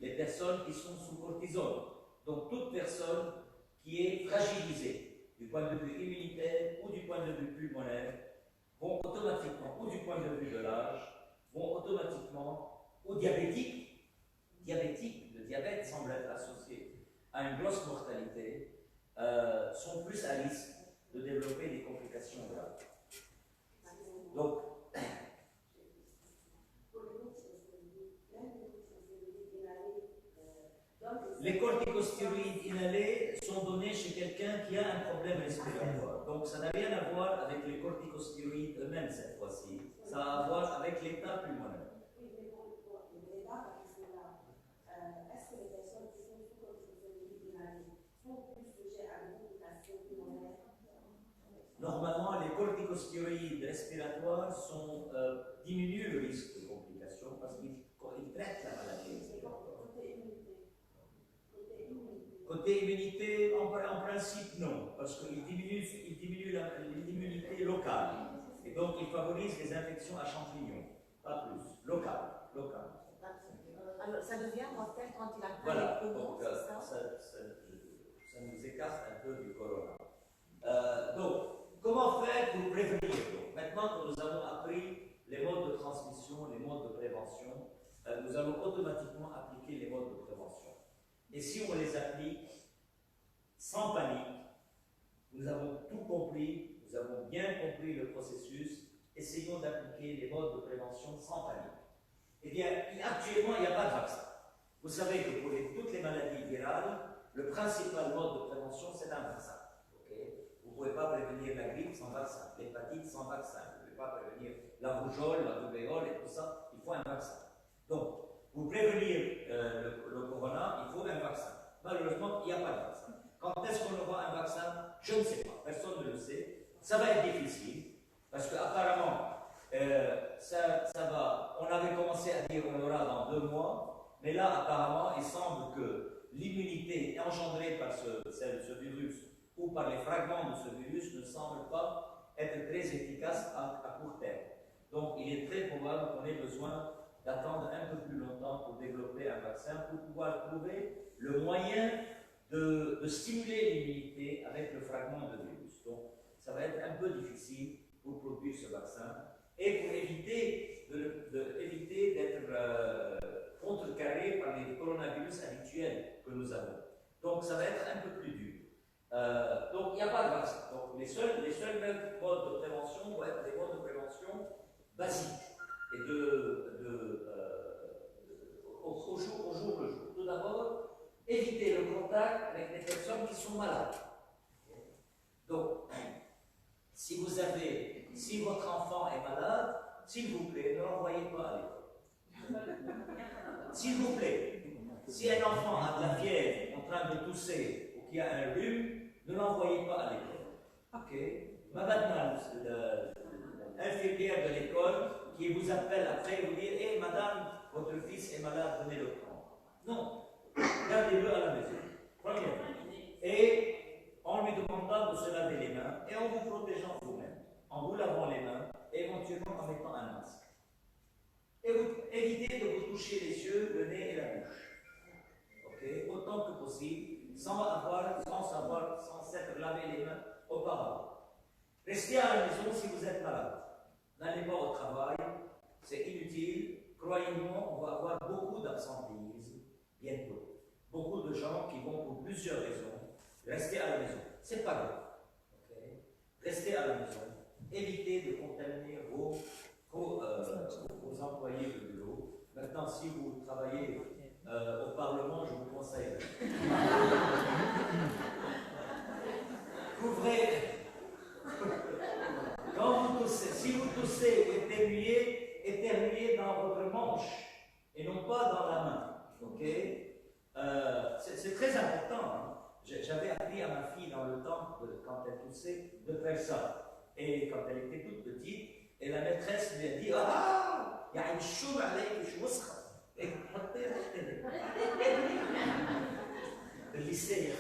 les personnes qui sont sous cortisone, donc toute personne qui est fragilisée du point de vue immunitaire ou du point de vue pulmonaire vont automatiquement, ou du point de vue de l'âge, vont automatiquement, ou diabétiques, le diabète semble être associé à une grosse mortalité, sont plus à risque de développer des complications graves. Donc, les corticostéroïdes inhalés sont donnés chez quelqu'un qui a un problème respiratoire. Donc, ça n'a rien à voir avec les corticostéroïdes eux-mêmes cette fois-ci. Ça a à voir avec l'état pulmonaire. Oui, mais pour les débats qui sont là, est-ce que les personnes qui sont sous corticostéroïdes inhalés sont plus sujets à des complications pulmonaires? Normalement, les corticostéroïdes respiratoires diminuent le risque de complications parce qu'ils traitent la maladie respiratoire. Côté immunité, en principe, non, parce qu'il diminue l'immunité locale. Et donc, il favorise les infections à champignons, pas plus, locales. Alors, ça devient mortel quand il a pas Voilà, les poumons, donc, ça nous écarte un peu du corona. Donc, comment faire pour prévenir? Donc, maintenant que nous avons appris les modes de transmission, les modes de prévention, nous allons automatiquement appliquer les modes de prévention. Et si on les applique sans panique, nous avons tout compris, nous avons bien compris le processus, essayons d'appliquer les modes de prévention sans panique. Eh bien, actuellement, il n'y a pas de vaccin. Vous savez que pour toutes les maladies virales, le principal mode de prévention, c'est un vaccin. Okay? Vous ne pouvez pas prévenir la grippe sans vaccin, l'hépatite sans vaccin, vous ne pouvez pas prévenir la rougeole, la rubéole et tout ça, il faut un vaccin. Donc, pour prévenir le corona, il faut un vaccin. Malheureusement, il n'y a pas de vaccin. Quand est-ce qu'on aura un vaccin? Je ne sais pas, personne ne le sait. Ça va être difficile, parce qu'apparemment, on avait commencé à dire qu'on l'aura dans 2 mois, mais là, apparemment, il semble que l'immunité engendrée par ce virus ou par les fragments de ce virus ne semble pas être très efficace à court terme. Donc, il est très probable qu'on ait besoin d'attendre un peu plus longtemps pour développer un vaccin, pour pouvoir trouver le moyen de stimuler l'immunité avec le fragment de virus. Donc, ça va être un peu difficile pour produire ce vaccin et pour éviter d'être contrecarré par les coronavirus habituels que nous avons. Donc, ça va être un peu plus dur. Donc, il n'y a pas de vaccin. Donc, les seuls modes de prévention vont être des modes de prévention basiques et au jour le jour. Tout d'abord, éviter le contact avec les personnes qui sont malades. Donc, si votre enfant est malade, s'il vous plaît, ne l'envoyez pas à l'école. S'il vous plaît, si un enfant a de la fièvre, en train de tousser ou qui a un rhume, ne l'envoyez pas à l'école. Ok? Madame, l'infirmière de l'école, qui vous appelle après et vous dit: hey, madame, votre fils est malade, venez le prendre. Non, gardez-le à la maison. Premièrement. Et en lui demandant de se laver les mains et en vous protégeant vous-même, en vous lavant les mains et éventuellement en mettant un masque. Et évitez de vous toucher les yeux, le nez et la bouche. Okay? Autant que possible, sans s'être lavé les mains auparavant. Restez à la maison si vous êtes malade. N'allez pas au travail, c'est inutile. Croyez-moi, on va avoir beaucoup d'absentéisme bientôt. Beaucoup de gens qui vont pour plusieurs raisons rester à la maison. C'est pas grave. Okay? Restez à la maison. Évitez de contaminer vos employés de bureau. Maintenant, si vous travaillez au Parlement, je vous conseille. Couvrez. Quand vous toussez, si vous toussez ou éternuez dans votre manche et non pas dans la main. Ok? C'est très important. Hein? J'avais appris à ma fille dans le temps, quand elle toussait, de faire ça. Et quand elle était toute petite, et la maîtresse lui a dit: ah, il y a une choule à l'air, je vous le lycée, il y a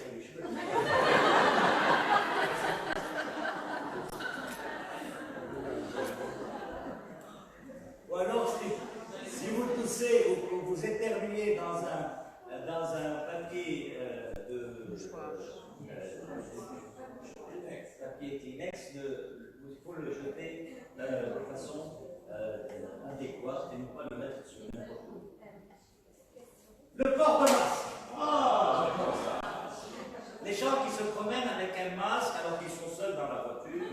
papier Kleenex, il faut le jeter de façon adéquate et ne pas le mettre sur n'importe où. Le port de masque. Ah, j'adore ça. Les gens qui se promènent avec un masque alors qu'ils sont seuls dans la voiture.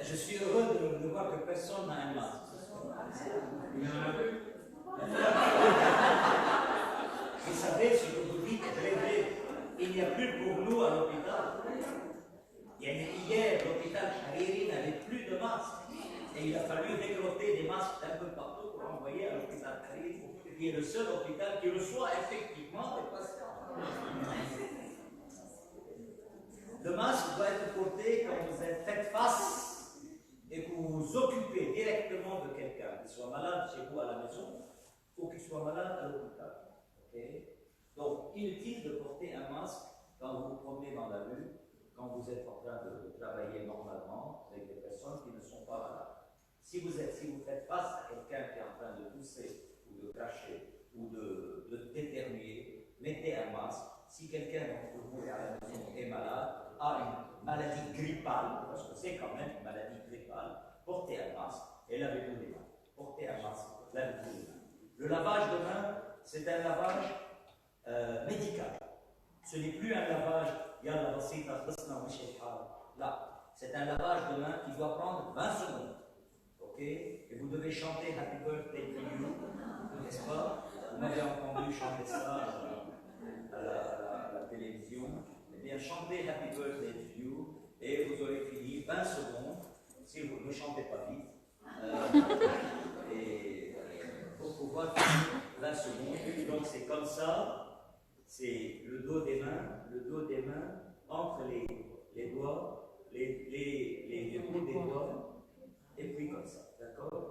Je suis heureux de voir que personne n'a un masque. Il y en a deux. Vous savez, ce que vous dites est très vrai. Il n'y a plus pour nous à l'hôpital. Hier, l'hôpital Hariri n'avait plus de masques. Et il a fallu dégrotter des masques un peu partout pour envoyer à l'hôpital Hariri, qui est le seul hôpital qui reçoit effectivement des patients. Le masque doit être porté quand vous êtes fait face et que vous vous occupez directement de quelqu'un, qu'il soit malade chez vous à la maison ou qu'il soit malade à l'hôpital. Okay? Donc, inutile de porter un masque quand vous vous promenez dans la rue, quand vous êtes en train de travailler normalement avec des personnes qui ne sont pas malades. Si vous faites face à quelqu'un qui est en train de tousser ou de cracher ou d'éternuer, mettez un masque. Si quelqu'un d'entre vous à la maison est malade, a une maladie grippale, parce que c'est quand même une maladie grippale, portez un masque et lavez-vous les mains. Portez un masque, lavez-vous les mains. Le lavage de mains, c'est un lavage médical. Ce n'est plus un lavage, là, c'est un lavage de mains qui doit prendre 20 secondes. Ok? Et vous devez chanter Happy Birthday to you, n'est-ce pas? Vous m'avez entendu chanter ça à la télévision. Eh bien, chantez Happy Birthday to you et vous aurez fini 20 secondes, si vous ne chantez pas vite. Et pour pouvoir finir 20 secondes, donc c'est comme ça, c'est le dos des mains entre les doigts, les bouts des doigts, et puis comme ça, d'accord?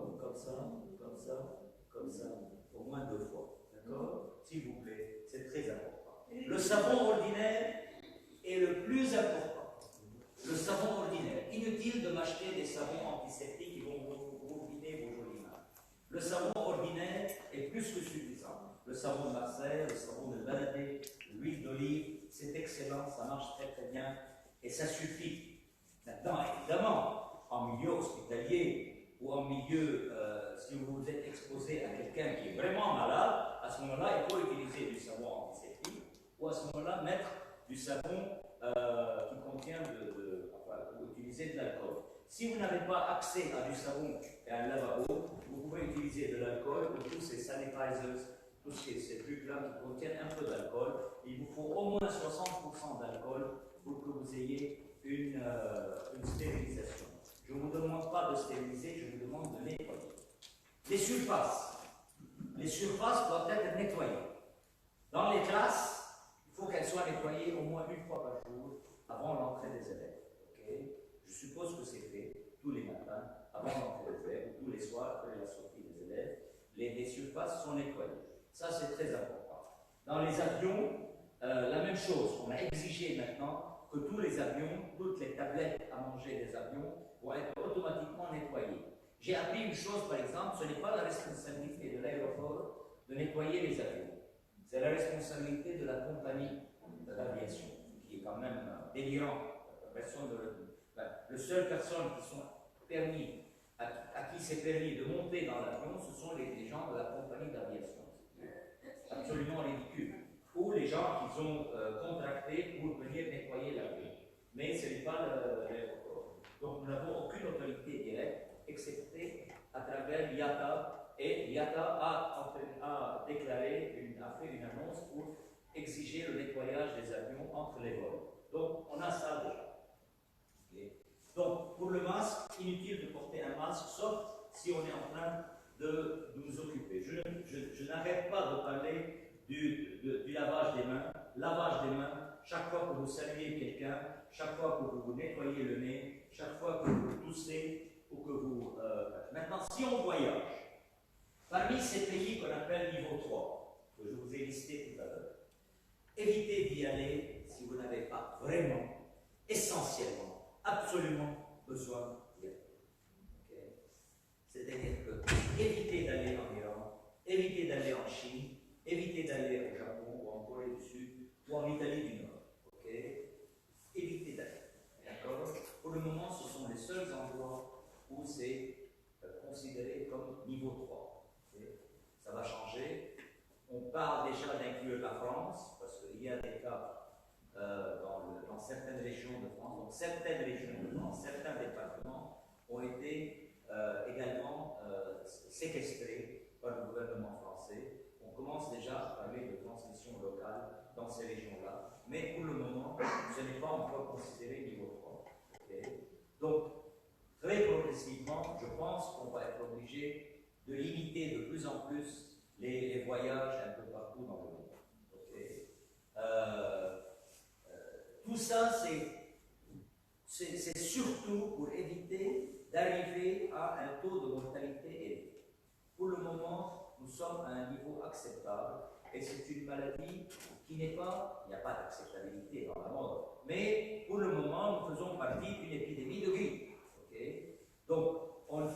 Comme ça, au moins 2 fois, d'accord? S'il vous plaît, c'est très important. Le savon ordinaire est le plus important. Le savon ordinaire. Inutile de m'acheter des savons antiseptiques qui vont vous ruiner vos jolies mains. Le savon ordinaire est plus que suffisant. Le savon de Marseille, le savon de Baladé, l'huile d'olive, c'est excellent, ça marche très très bien et ça suffit. Maintenant, évidemment, en milieu hospitalier ou en milieu, si vous êtes exposé à quelqu'un qui est vraiment malade, à ce moment-là, il faut utiliser du savon antiseptique ou à ce moment-là, mettre du savon qui contient utiliser de l'alcool. Si vous n'avez pas accès à du savon et à un lavabo, vous pouvez utiliser de l'alcool ou tous ces sanitizers, tous ces trucs-là qui contiennent un peu d'alcool. Il vous faut au moins 60% d'alcool pour que vous ayez une stérilisation. Je ne vous demande pas de stériliser, je vous demande de nettoyer. Les surfaces doivent être nettoyées. Dans les classes, il faut qu'elles soient nettoyées au moins 1 fois par jour avant l'entrée des élèves. Okay? Je suppose que c'est fait tous les matins avant l'entrée des élèves, ou tous les soirs après la sortie des élèves. Les surfaces sont nettoyées. Ça, c'est très important. Dans les avions, la même chose. On a exigé maintenant que tous les avions, toutes les tablettes à manger des avions vont être automatiquement nettoyées. J'ai appris une chose, par exemple, ce n'est pas la responsabilité de l'aéroport de nettoyer les avions. C'est la responsabilité de la compagnie de l'aviation, qui est quand même délirant. Les seules personnes qui sont permis, à qui c'est permis de monter dans l'avion, ce sont les gens de la compagnie d'aviation. Absolument ridicule. Ou les gens qui ont contracté pour venir nettoyer l'avion. Mais ce n'est pas l'aéroport. Donc nous n'avons aucune autorité directe, excepté à travers l'IATA. Et l'IATA a fait une annonce pour exiger le nettoyage des avions entre les vols. Donc on a ça déjà. Okay. Donc pour le masque, inutile de porter un masque, sauf si on est en train de nous occuper. Je n'arrête pas de parler du lavage des mains. Lavage des mains, chaque fois que vous saluez quelqu'un, chaque fois que vous vous nettoyez le nez, chaque fois que vous toussez ou que vous... Maintenant, si on voyage, parmi ces pays qu'on appelle niveau 3, que je vous ai listé tout à l'heure, évitez d'y aller si vous n'avez pas vraiment, essentiellement, absolument besoin d'y aller. Okay? C'est-à-dire que évitez d'aller en Iran, évitez d'aller en Chine, évitez d'aller au Japon ou en Corée du Sud ou en Italie du Nord. Okay? Évitez d'aller. D'accord? Pour le moment, ce sont les seuls endroits où c'est considéré comme niveau 3. Okay? Ça va changer. On parle déjà d'inclure la France, parce qu'il y a des cas dans certaines régions de France. Donc certaines régions de France, certains départements ont été également séquestrés par le gouvernement français. On commence déjà à parler de transmission locale dans ces régions-là, mais pour le moment, ce n'est pas encore considéré niveau 3. Okay? Donc, très progressivement, je pense qu'on va être obligé de limiter de plus en plus les voyages un peu partout dans le monde. Okay? Tout ça, c'est surtout pour éviter d'arriver à un taux de mortalité élevé. Pour le moment, nous sommes à un niveau acceptable et c'est une maladie qui n'est pas, il n'y a pas d'acceptabilité dans la mort, mais pour le moment, nous faisons partie d'une épidémie de grippe. Okay? Donc, on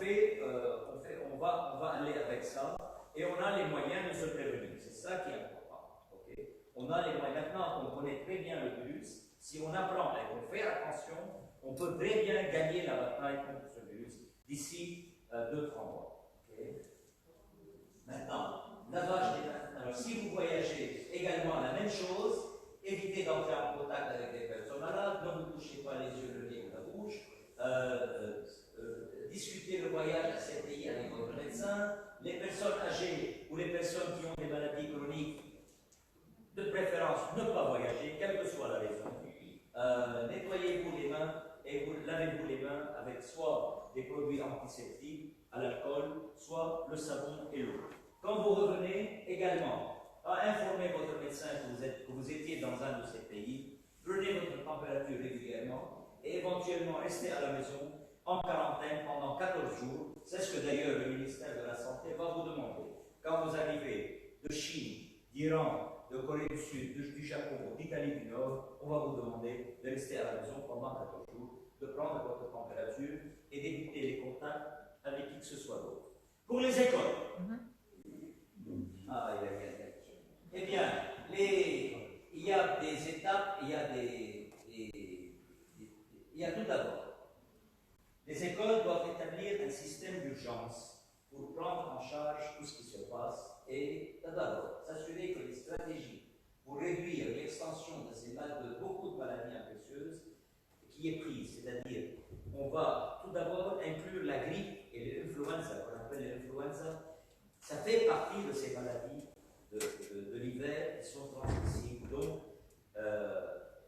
va aller avec ça et on a les moyens de se prévenir. C'est ça qui est important. Okay? On a les moyens. Maintenant, on connaît très bien le virus. Si on apprend et qu'on fait attention, on peut très bien gagner la bataille contre ce virus d'ici 2-3 mois. Okay? Maintenant, lavage des mains. Alors, si vous voyagez, également la même chose, évitez d'entrer en contact avec des personnes malades, ne vous touchez pas les yeux, le nez ou la bouche, discutez le voyage à ces pays avec votre médecin, les personnes âgées ou les personnes qui ont des maladies chroniques, de préférence ne pas voyager, quelle que soit la raison. Nettoyez-vous les mains et lavez-vous les mains avec soit des produits antiseptiques à l'alcool, soit le savon et l'eau. Quand vous revenez, également, informez votre médecin que vous étiez dans un de ces pays, prenez votre température régulièrement et éventuellement restez à la maison en quarantaine pendant 14 jours. C'est ce que d'ailleurs le ministère de la Santé va vous demander. Quand vous arrivez de Chine, d'Iran, de Corée du Sud, du Japon ou d'Italie du Nord, on va vous demander de rester à la maison pendant 14 jours, de prendre votre température et d'éviter les contacts avec qui que ce soit d'autre. Pour les écoles, eh bien, il y a des étapes, il y a tout d'abord. Les écoles doivent établir un système d'urgence pour prendre en charge tout ce qui se passe et d'abord s'assurer que les stratégies pour réduire l'extension de beaucoup de maladies infectieuses qui est prise, c'est-à-dire on va tout d'abord inclure la grippe et l'influenza, qu'on appelle l'influenza, ça fait partie de ces maladies de l'hiver qui sont transmissibles. Donc,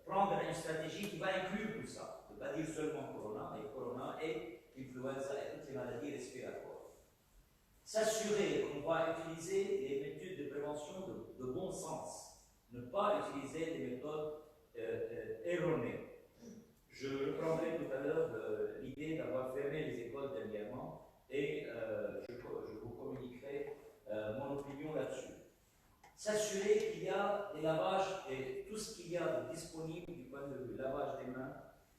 prendre une stratégie qui va inclure tout ça, ne pas dire seulement corona, mais corona et influenza et toutes les maladies respiratoires. S'assurer qu'on va utiliser les méthodes de prévention de bon sens, ne pas utiliser des méthodes erronées. Je reprendrai tout à l'heure l'idée d'avoir fermé les écoles dernièrement et je vous communiquerai mon opinion là-dessus. S'assurer qu'il y a des lavages et tout ce qu'il y a de disponible du point de vue lavage des mains,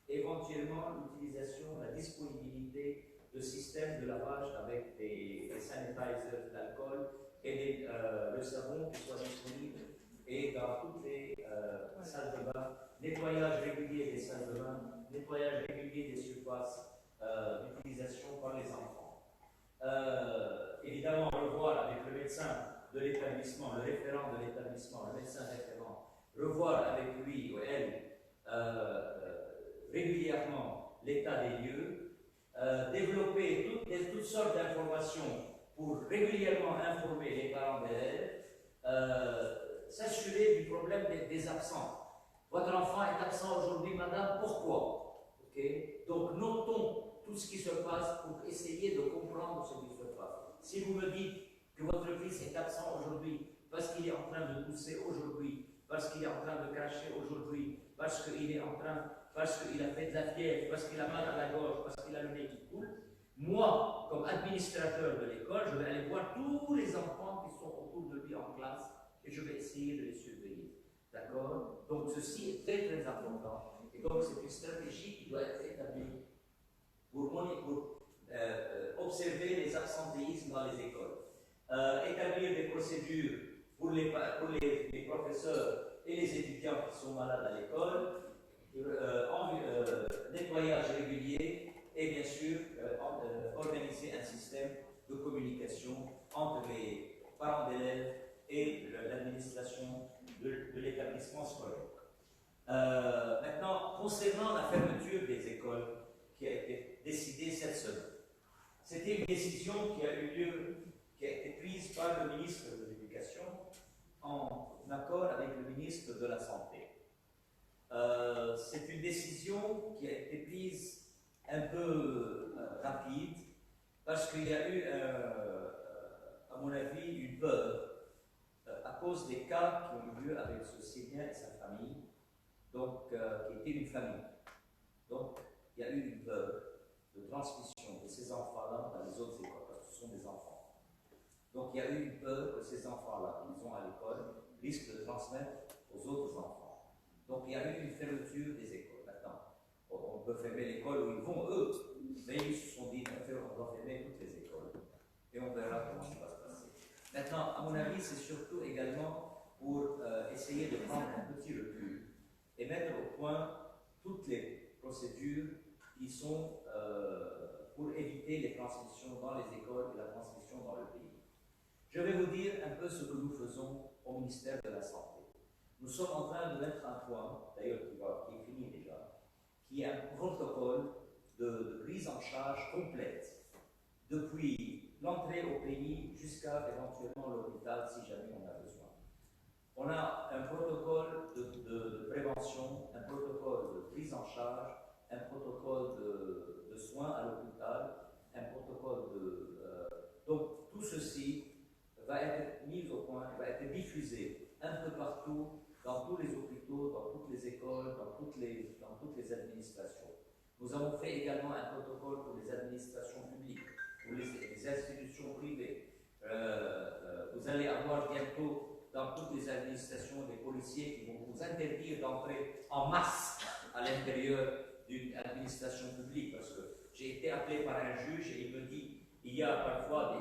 éventuellement l'utilisation, la disponibilité de systèmes de lavage avec des sanitizers d'alcool et le savon qui soit disponible et dans toutes les salles de bain, nettoyage régulier des salles de bain, nettoyage régulier des surfaces d'utilisation par les enfants. Évidemment, revoir avec le médecin de l'établissement, le référent de l'établissement, le médecin référent, revoir avec lui ou elle régulièrement l'état des lieux, développer toutes sortes d'informations pour régulièrement informer les parents d'élèves, s'assurer du problème des absents. Votre enfant est absent aujourd'hui, madame, pourquoi? Okay? Donc, notons tout ce qui se passe pour essayer de comprendre ce qui se passe. Si vous me dites que votre fils est absent aujourd'hui parce qu'il est en train de tousser aujourd'hui, parce qu'il est en train de cracher aujourd'hui, parce qu'il a fait de la fièvre, parce qu'il a mal à la gorge, parce qu'il a le nez qui coule, moi, comme administrateur de l'école, je vais aller voir tous les enfants qui sont autour de lui en classe et je vais essayer de les surveiller. D'accord? Donc ceci est très très important. Et donc c'est une stratégie qui doit être établie pour observer les absentéismes dans les écoles. Établir des procédures pour les professeurs et les étudiants qui sont malades à l'école, nettoyage régulier et bien sûr organiser un système de communication entre les parents d'élèves et l'administration de l'établissement scolaire. Maintenant, concernant la fermeture des écoles qui a été décidée cette semaine, c'était une décision qui a été prise par le ministre de l'Éducation en accord avec le ministre de la Santé. C'est une décision qui a été prise un peu rapide parce qu'il y a eu, à mon avis, une peur à cause des cas qui ont eu lieu avec ce Syrien et sa famille, donc qui était une famille. Donc, il y a eu une peur de transmission de ces enfants-là dans les autres écoles, parce que ce sont des enfants. Donc, il y a eu une peur que ces enfants-là, qu'ils ont à l'école, risquent de transmettre aux autres enfants. Donc, il y a eu une fermeture des écoles. Maintenant, on peut fermer l'école où ils vont, eux, mais ils se sont dit, on doit fermer toutes les écoles. Et on verra comment ça va se passer. Maintenant, à mon avis, c'est surtout également pour essayer de prendre un petit recul et mettre au point toutes les procédures qui sont pour éviter les transmissions dans les écoles et la transmission dans le pays. Je vais vous dire un peu ce que nous faisons au ministère de la Santé. Nous sommes en train de mettre un point, d'ailleurs qui est fini déjà, qui est un protocole de prise en charge complète depuis l'entrée au pays jusqu'à éventuellement l'hôpital si jamais on a besoin. On a un protocole de prévention, un protocole de prise en charge, un protocole de soins à l'hôpital, un protocole donc tout ceci va être mis au point, va être diffusé un peu partout, dans tous les hôpitaux, dans toutes les écoles, dans toutes les administrations. Nous avons fait également un protocole pour les administrations publiques, pour les institutions privées. Vous allez avoir bientôt dans toutes les administrations des policiers qui vont vous interdire d'entrer en masse à l'intérieur d'une administration publique, parce que j'ai été appelé par un juge et il me dit il y a parfois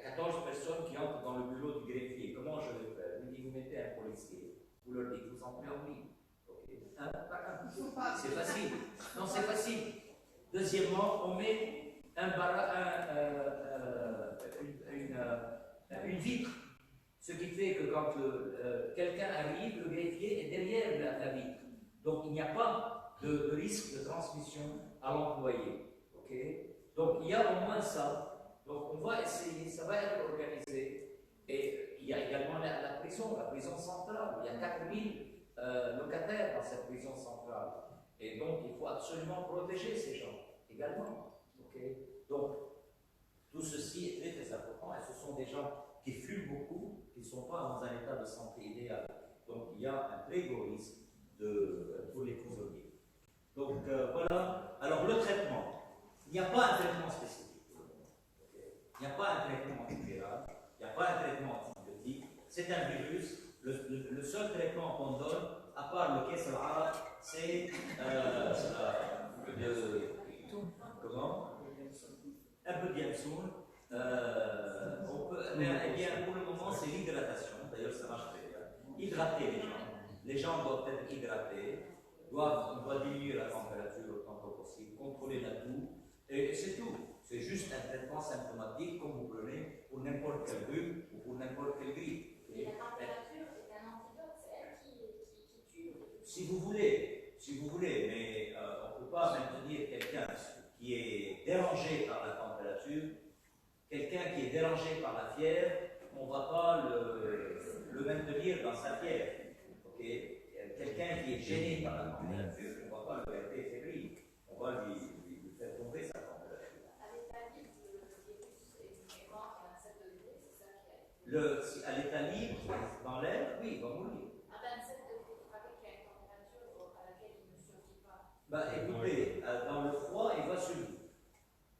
14 personnes qui entrent dans le bureau du greffier. Comment je vais faire? Il me dit vous mettez un policier, vous leur dites vous entrez en ligne. Okay. C'est facile. Non, c'est facile. Deuxièmement, on met une vitre. Ce qui fait que quand quelqu'un arrive, le greffier est derrière la vitre. Donc il n'y a pas de risque de transmission à l'employé. Okay? Donc il y a au moins ça. Donc on va essayer, ça va être organisé. Et il y a également la prison centrale. Il y a 4000 locataires dans cette prison centrale. Et donc il faut absolument protéger ces gens également. Okay? Donc tout ceci est très très important et ce sont des gens qui fument beaucoup, qui ne sont pas dans un état de santé idéal. Donc il y a un très gros risque pour les prisonniers. Donc voilà. Alors le traitement, il n'y a pas un traitement spécifique. Il n'y a pas un traitement antiviral, il n'y a pas un traitement antibiotique. C'est un virus. Le seul traitement qu'on donne, à part le Kes al-Arab, c'est comment? Un peu de Yamsoun. Eh bien, pour le moment, c'est l'hydratation. D'ailleurs, ça marche très bien. Hydrater les gens. Les gens doivent être hydratés. On doit diminuer la température autant que possible, contrôler la toux. Et c'est tout. C'est juste un traitement symptomatique comme vous prenez pour n'importe quel rhume ou pour n'importe quelle grippe. Et la température est un antidote, c'est elle qui tue. Si vous voulez, mais on ne peut pas maintenir quelqu'un qui est dérangé par la température, quelqu'un qui est dérangé par la fièvre, on ne va pas le maintenir dans sa fièvre. Okay? Quelqu'un qui est gêné par la température, on ne va pas le garder fébrile, on va lui faire tomber sa température. À l'état libre, le virus est mort à 27 degrés, c'est ça qui a été. À l'état libre, dans l'air, oui, il va mourir. À 27 degrés, vous savez qu'il y a une température à laquelle il ne survit pas. Bah écoutez, dans le froid, il va survivre.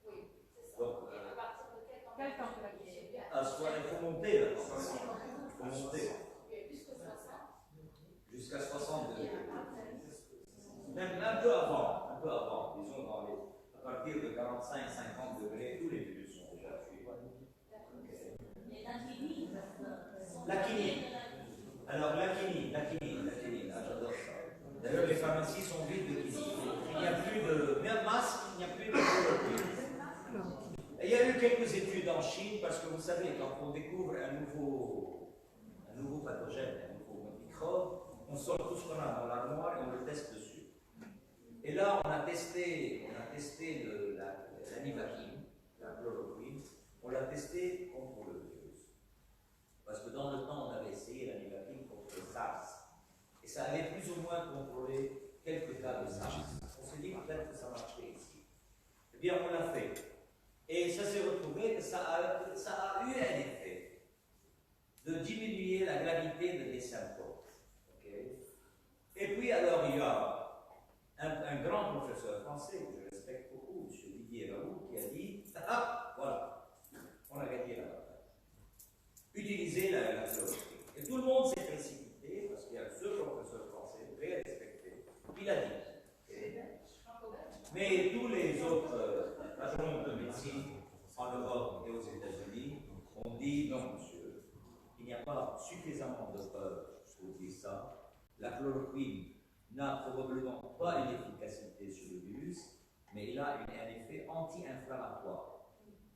Oui, c'est ça. Donc, et à partir de quelle température il faut monter là. Il faut monter. Jusqu'à 60 degrés. Même un peu avant, disons à partir de 45-50 degrés, tous les virus sont déjà tués. Les individus sont La quinine. Alors, la quinine, j'adore ça. D'ailleurs, les pharmacies sont vides de quinine. Il n'y a plus de même masque, il n'y a plus de chloroquine. Il y a eu quelques études en Chine, parce que vous savez, quand on découvre un nouveau pathogène, un nouveau microbe, on sort tout ce qu'on a dans l'armoire et on le teste dessus. Et là, on a testé l'anivaquine, la chloroquine, on l'a testé contre le virus. Parce que dans le temps, on avait essayé l'anivaquine contre le SARS. Et ça avait plus ou moins contrôlé quelques cas de SARS. On s'est dit peut-être que ça marchait ici. Eh bien, on l'a fait. Et ça s'est retrouvé que ça a eu un effet de diminuer la gravité des symptômes. Okay? Et puis, alors, il y a un grand professeur français que je respecte beaucoup, M. Didier Raoult, qui a dit voilà, on a gagné la bataille. Utilisez la chloroquine. Et tout le monde s'est précipité, parce qu'il y a ce professeur français très respecté, il a dit. Mais tous les autres agents de médecine en Europe et aux États-Unis ont dit non, monsieur, il n'y a pas suffisamment de preuves pour dire ça. La chloroquine n'a probablement pas une efficacité sur le virus, mais il a un effet anti-inflammatoire.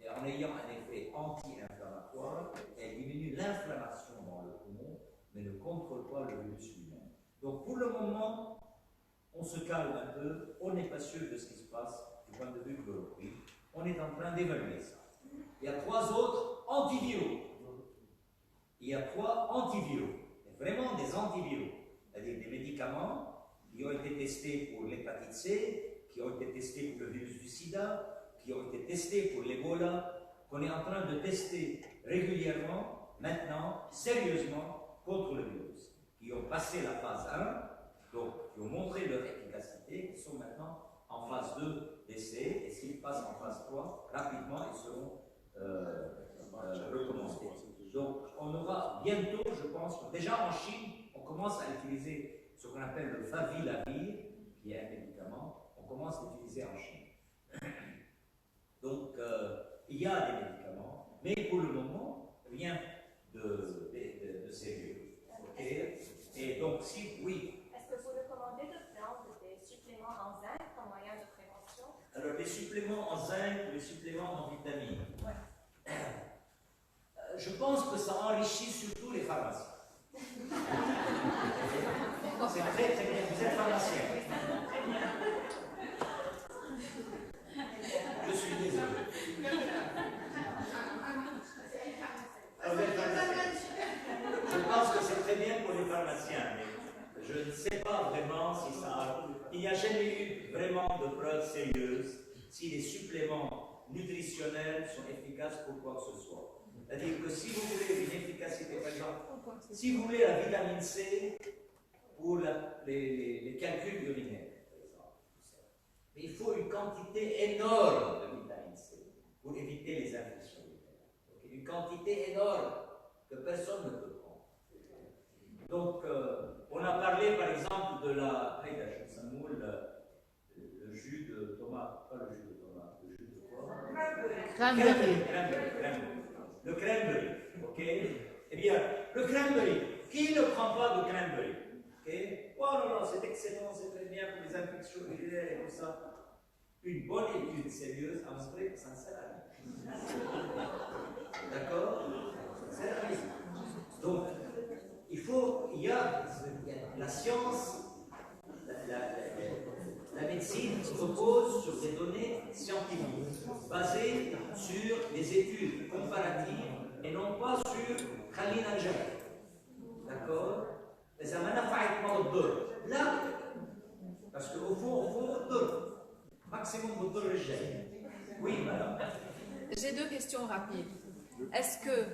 Et en ayant un effet anti-inflammatoire, elle diminue l'inflammation dans le poumon, mais ne contrôle pas le virus lui-même. Donc pour le moment, on se calme un peu, on n'est pas sûr de ce qui se passe du point de vue chloroquine. On est en train d'évaluer ça. Il y a 3 autres antiviraux. Il y a 3 antiviraux, vraiment des antiviraux, c'est-à-dire des médicaments qui ont été testés pour l'hépatite C, qui ont été testés pour le virus du sida, qui ont été testés pour l'Ebola, qu'on est en train de tester régulièrement, maintenant, sérieusement, contre le virus, qui ont passé la phase 1, donc qui ont montré leur efficacité, qui sont maintenant en phase 2 d'essai, et s'ils passent en phase 3, rapidement, ils seront recommandés. Donc, on aura bientôt, je pense, déjà en Chine, on commence à utiliser ce qu'on appelle le favilavir, qui est un médicament, on commence à l'utiliser en Chine. Donc, il y a des médicaments, mais pour le moment, rien de sérieux. Okay? Et donc, si oui. Est-ce que vous recommandez de prendre des suppléments en zinc comme moyen de prévention? Alors, les suppléments en zinc, les suppléments en vitamines. Ouais. Je pense que ça enrichit surtout les pharmaciens. C'est très très bien. Vous êtes pharmacien. Je suis désolé. Je pense que c'est très bien pour les pharmaciens, mais je ne sais pas vraiment si ça a... Il n'y a jamais eu vraiment de preuves sérieuses si les suppléments nutritionnels sont efficaces pour quoi que ce soit. C'est-à-dire que si vous voulez une efficacité, par exemple, si vous voulez la vitamine C pour les calculs urinaires, par exemple, mais il faut une quantité énorme de vitamine C pour éviter les infections urinaires. Okay? Une quantité énorme que personne ne peut prendre. Donc, on a parlé par exemple de le jus de tomate, pas le jus de tomate, le jus de quoi? Cranberry. Le cranberry, ok? Eh bien, le cranberry, qui ne prend pas de cranberry? Ok? Oh non, non, c'est excellent, c'est très bien pour les infections urinaires et tout ça. Une bonne étude sérieuse a montré que ça ne sert à rien. D'accord? Ça ne sert à rien. Donc, il y a la science, la médecine se repose sur des données scientifiques, basées sur des études comparatives et non pas sur Khalil al-Jabal. D'accord? Mais ça m'a fait mal là, parce qu'au fond, maximum de rejet. Oui, madame. J'ai 2 questions rapides. Est-ce que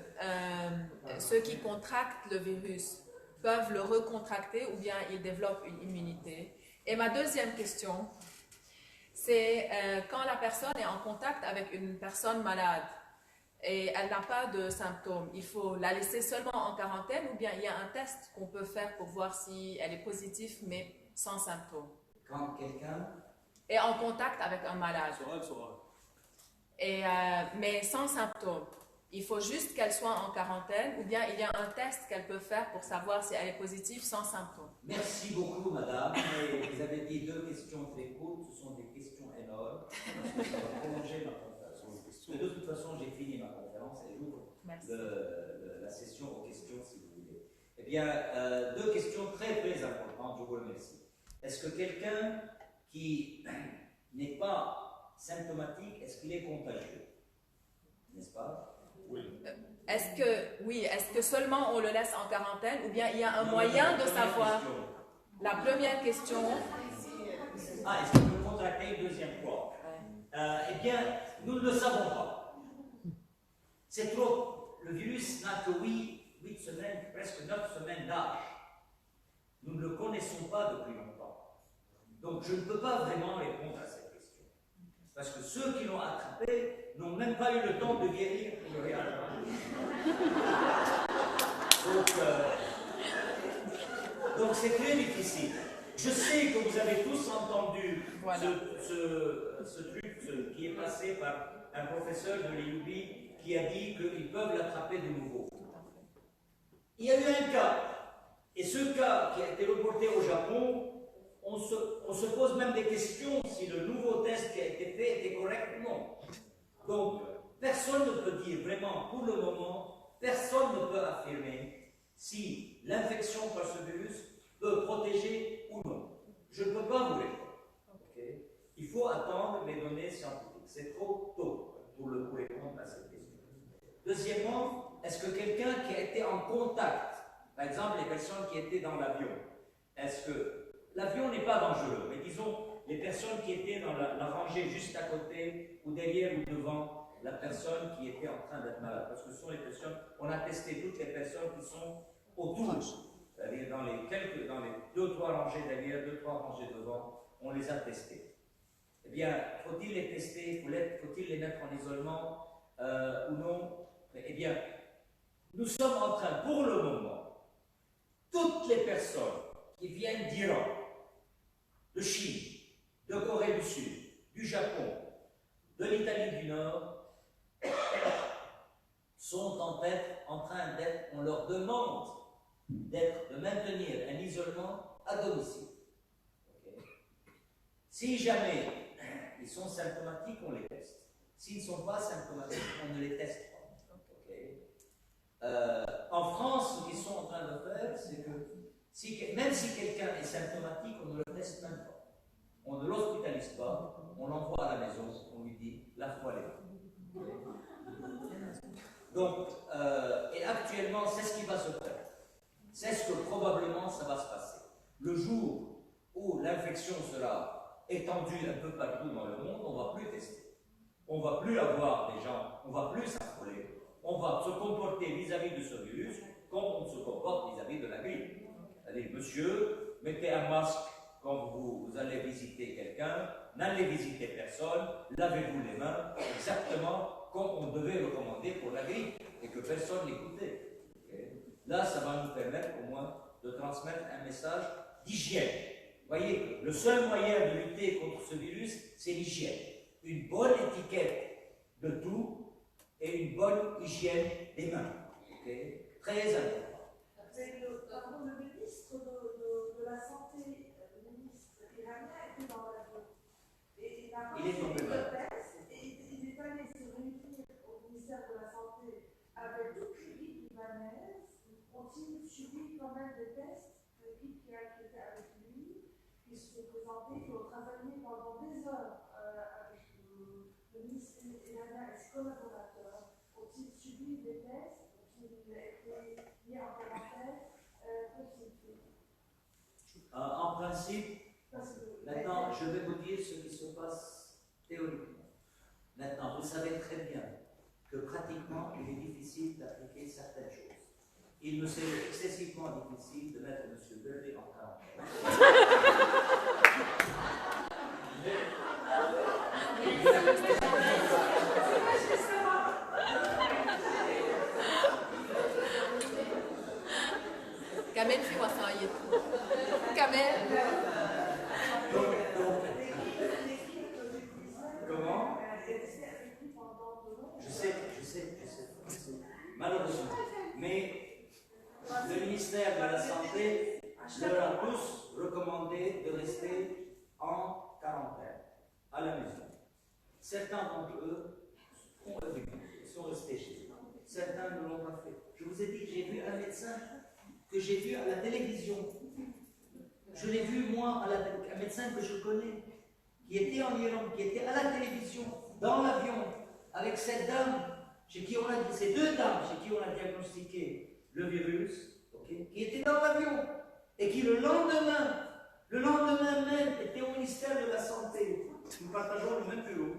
ceux qui contractent le virus peuvent le recontracter ou bien ils développent une immunité? Et ma deuxième question, c'est quand la personne est en contact avec une personne malade et elle n'a pas de symptômes, il faut la laisser seulement en quarantaine ou bien il y a un test qu'on peut faire pour voir si elle est positive mais sans symptômes? Quand quelqu'un est en contact avec un malade. Elle saura. Et, mais sans symptômes. il faut juste qu'elle soit en quarantaine ou bien il y a un test qu'elle peut faire pour savoir si elle est positive sans symptômes? Merci beaucoup, madame. Et vous avez dit 2 questions très courtes, ce sont des questions énormes. Ça va prolonger ma conférence. Mais de toute façon, j'ai fini ma conférence et j'ouvre la session aux questions si vous voulez. Eh bien, 2 questions très très importantes, je vous remercie. Est-ce que quelqu'un qui n'est pas symptomatique, est-ce qu'il est contagieux? N'est-ce pas? Oui. Est-ce que seulement on le laisse en quarantaine ou bien il y a un moyen de savoir? La première question. Ah, est-ce qu'il peut contracter une deuxième fois? Eh bien, nous ne le savons pas. C'est trop. Le virus n'a que 8 semaines, presque 9 semaines d'âge. Nous ne le connaissons pas depuis longtemps. Donc, je ne peux pas vraiment répondre à cette question. Parce que ceux qui l'ont attrapé n'ont même pas eu le temps de guérir pour le réattraper. Donc c'est très difficile. Je sais que vous avez tous entendu ce truc qui est passé par un professeur de l'IUB qui a dit qu'ils peuvent l'attraper de nouveau. Il y a eu un cas, et ce cas qui a été reporté au Japon, on se pose même des questions si le nouveau test qui a été fait était correct ou non. Donc, personne ne peut dire vraiment, pour le moment, personne ne peut affirmer si l'infection par ce virus peut protéger ou non. Je ne peux pas vous répondre. Okay? Il faut attendre les données scientifiques. C'est trop tôt pour répondre à cette question. Deuxièmement, est-ce que quelqu'un qui a été en contact, par exemple les personnes qui étaient dans l'avion, est-ce que l'avion n'est pas dangereux, mais disons les personnes qui étaient dans la rangée juste à côté ou derrière ou devant la personne qui était en train d'être malade, parce que ce sont les personnes, on a testé toutes les personnes qui sont autour, c'est-à-dire dans les 2-3 rangées derrière, 2-3 rangées devant, on les a testés. Eh bien, faut-il les tester, faut-il les mettre en isolement ou non? Eh bien, nous sommes en train, pour le moment, toutes les personnes qui viennent d'Iran, de Chine, de Corée du Sud, du Japon, de l'Italie du Nord, sont en train d'être, on leur demande de maintenir un isolement à domicile. Okay. Si jamais ils sont symptomatiques, on les teste. S'ils ne sont pas symptomatiques, on ne les teste pas. Okay. En France, ce qu'ils sont en train de faire, c'est que même si quelqu'un est symptomatique, on ne le teste même pas. On ne l'hospitalise pas, on l'envoie à la maison, on lui dit lave-toi les mains. Donc, et actuellement, c'est ce qui va se faire. C'est ce que probablement ça va se passer. Le jour où l'infection sera étendue un peu partout dans le monde, on ne va plus tester. On ne va plus avoir des gens, on ne va plus s'affoler. On va se comporter vis-à-vis de ce virus comme on se comporte vis-à-vis de la grippe. C'est-à-dire, monsieur, mettez un masque quand vous allez visiter quelqu'un, n'allez visiter personne, lavez-vous les mains, exactement comme on devait recommander pour la grippe, et que personne n'écoutait. Okay. Là, ça va nous permettre au moins de transmettre un message d'hygiène. Vous voyez, le seul moyen de lutter contre ce virus, c'est l'hygiène. Une bonne étiquette de tout et une bonne hygiène des mains. Okay. Très important. Le ministre de la Santé, le ministre iranien, était dans l'avion. Et il a reçu le test, et il est allé se réunir au ministère de la Santé avec toute l'équipe libanaise. Ont-ils subi quand même des tests? L'équipe qui était avec lui, qui se sont présentés, qui ont travaillé pendant des heures avec le ministre iranien et ses collaborateurs. Ont-ils subi des tests? Ont-ils été mis en quarantaine? En principe, maintenant, je vais vous dire ce qui se passe théoriquement. Maintenant, vous savez très bien que pratiquement, il est difficile d'appliquer certaines choses. Il me semble excessivement difficile de mettre M. Burley en quarantaine. Kamel fi wasayet. Kamel. Comment? Je sais. malheureusement. Mais le ministère de la Santé leur a tous recommandé de rester en quarantaine, à la maison. Certains d'entre eux sont restés chez eux. Certains ne l'ont pas fait. Je vous ai dit que j'ai vu un médecin que j'ai vu à la télévision. Je l'ai vu, moi, un médecin que je connais, qui était en Iran, qui était à la télévision, dans l'avion, avec cette dame, ces deux dames chez qui on a diagnostiqué le virus, okay, qui étaient dans l'avion, et qui le lendemain même, étaient au ministère de la Santé. Nous partageons le même bureau.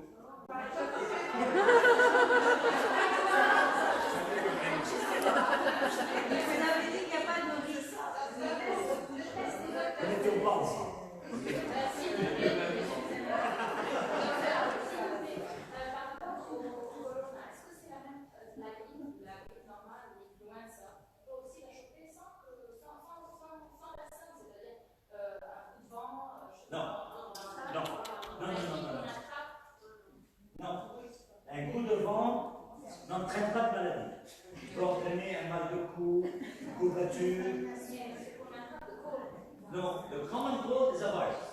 Nous n'étions pas ensemble. Non. Un coup de vent n'entraîne pas de maladie. Il peut entraîner un mal de cou, une courbature. Non, le common cold is a virus.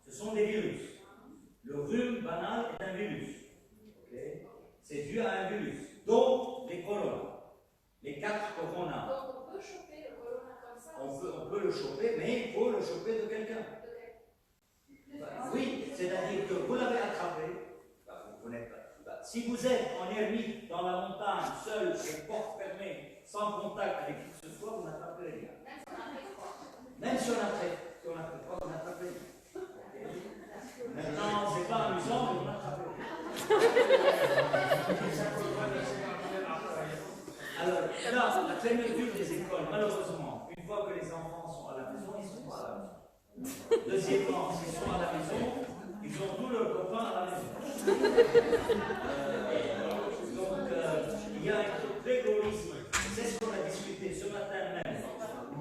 Ce sont des virus. Le rhume banal est un virus. Okay? C'est dû à un virus. Donc, les coronas. Les 4 coronas. Donc, on peut choper le corona comme ça. On peut le choper, mais il faut le choper de quelqu'un. Oui, c'est-à-dire que vous l'avez attrapé, vous n'êtes pas. Si vous êtes en ermite, dans la montagne, seul, les portes fermées, sans contact avec qui que ce soit, vous n'attrapez rien. Même si on a fait froid, vous n'attrapez rien. Maintenant, c'est pas amusant, mais vous n'attrapez rien. Alors, là, la fermeture des écoles, malheureusement, une fois que les enfants sont à la maison, ils sont pas à la maison. Deuxièmement, s'ils sont à la maison, ils ont tous leurs copains à la maison. Donc, il y a un très gros risque. C'est ce qu'on a discuté ce matin même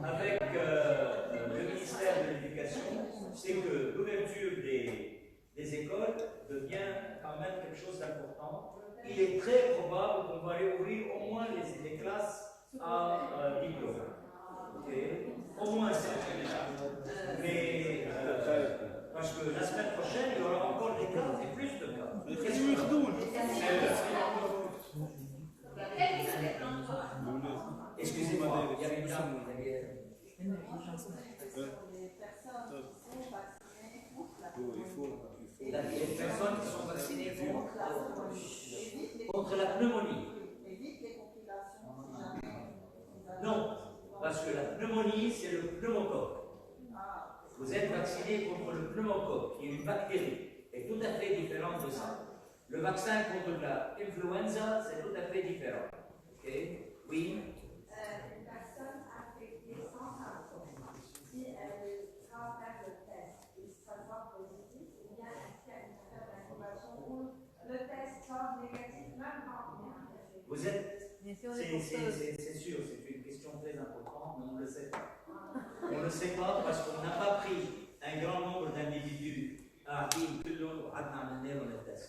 avec le ministère de l'Éducation, c'est que l'ouverture des écoles devient quand même quelque chose d'important. Il est très probable qu'on va réouvrir au moins les classes à diplôme. Okay. Au moins ça. Mais parce que la semaine prochaine, il y aura encore des cas et plus de cas. Excusez-moi, il y a une dame derrière. Les personnes qui sont vaccinées contre la pneumonie. Non. Parce que la pneumonie, c'est le pneumocoque. Vous êtes vacciné contre le pneumocoque, qui est une bactérie, et tout à fait différente de ça. Le vaccin contre l'influenza, c'est tout à fait différent. Ok? Oui? Une personne affectée sans symptômes, si elle va faire le test et sera positif, ou bien est-ce qu'il y a une période d'incubation où le test sort négatif, même quand on est infecté? Vous êtes. C'est sûr, c'est une question très importante, mais on ne le sait pas. On ne le sait pas parce qu'on n'a pas pris un grand nombre d'individus à le test.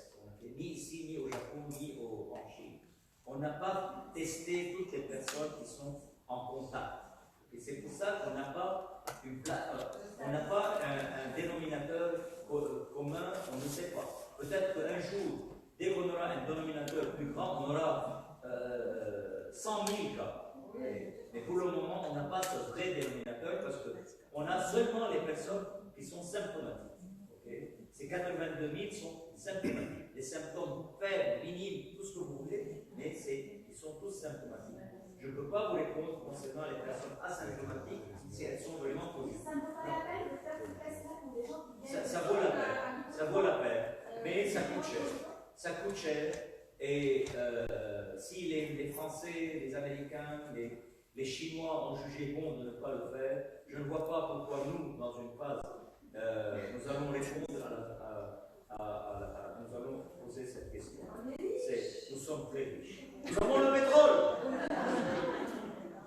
Ni ici, ni au Japon, ni en Chine. On n'a pas testé toutes les personnes qui sont en contact. Et c'est pour ça qu'on n'a pas un dénominateur commun, on ne sait pas. Peut-être qu'un jour, dès qu'on aura un dénominateur plus grand, on aura 100 000 cas. Mais pour le moment, on n'a pas ce vrai dénominateur parce qu'on a seulement les personnes qui sont symptomatiques. Okay? Ces 82 000 sont symptomatiques. Les symptômes faibles, minimes, tout ce que vous voulez, mais ils sont tous symptomatiques. Je ne peux pas vous répondre concernant les personnes asymptomatiques si elles sont vraiment positives. Ça ne vaut pas la peine de faire ce test-là pour des gens qui viennent. Ça vaut la peine. Ça vaut la peine. Mais ça coûte cher. Ça coûte cher. Et si les Français, les Américains, les Chinois ont jugé bon de ne pas le faire, je ne vois pas pourquoi nous, dans une phase, nous allons répondre nous allons poser cette question. Nous sommes très riches. Nous avons le pétrole.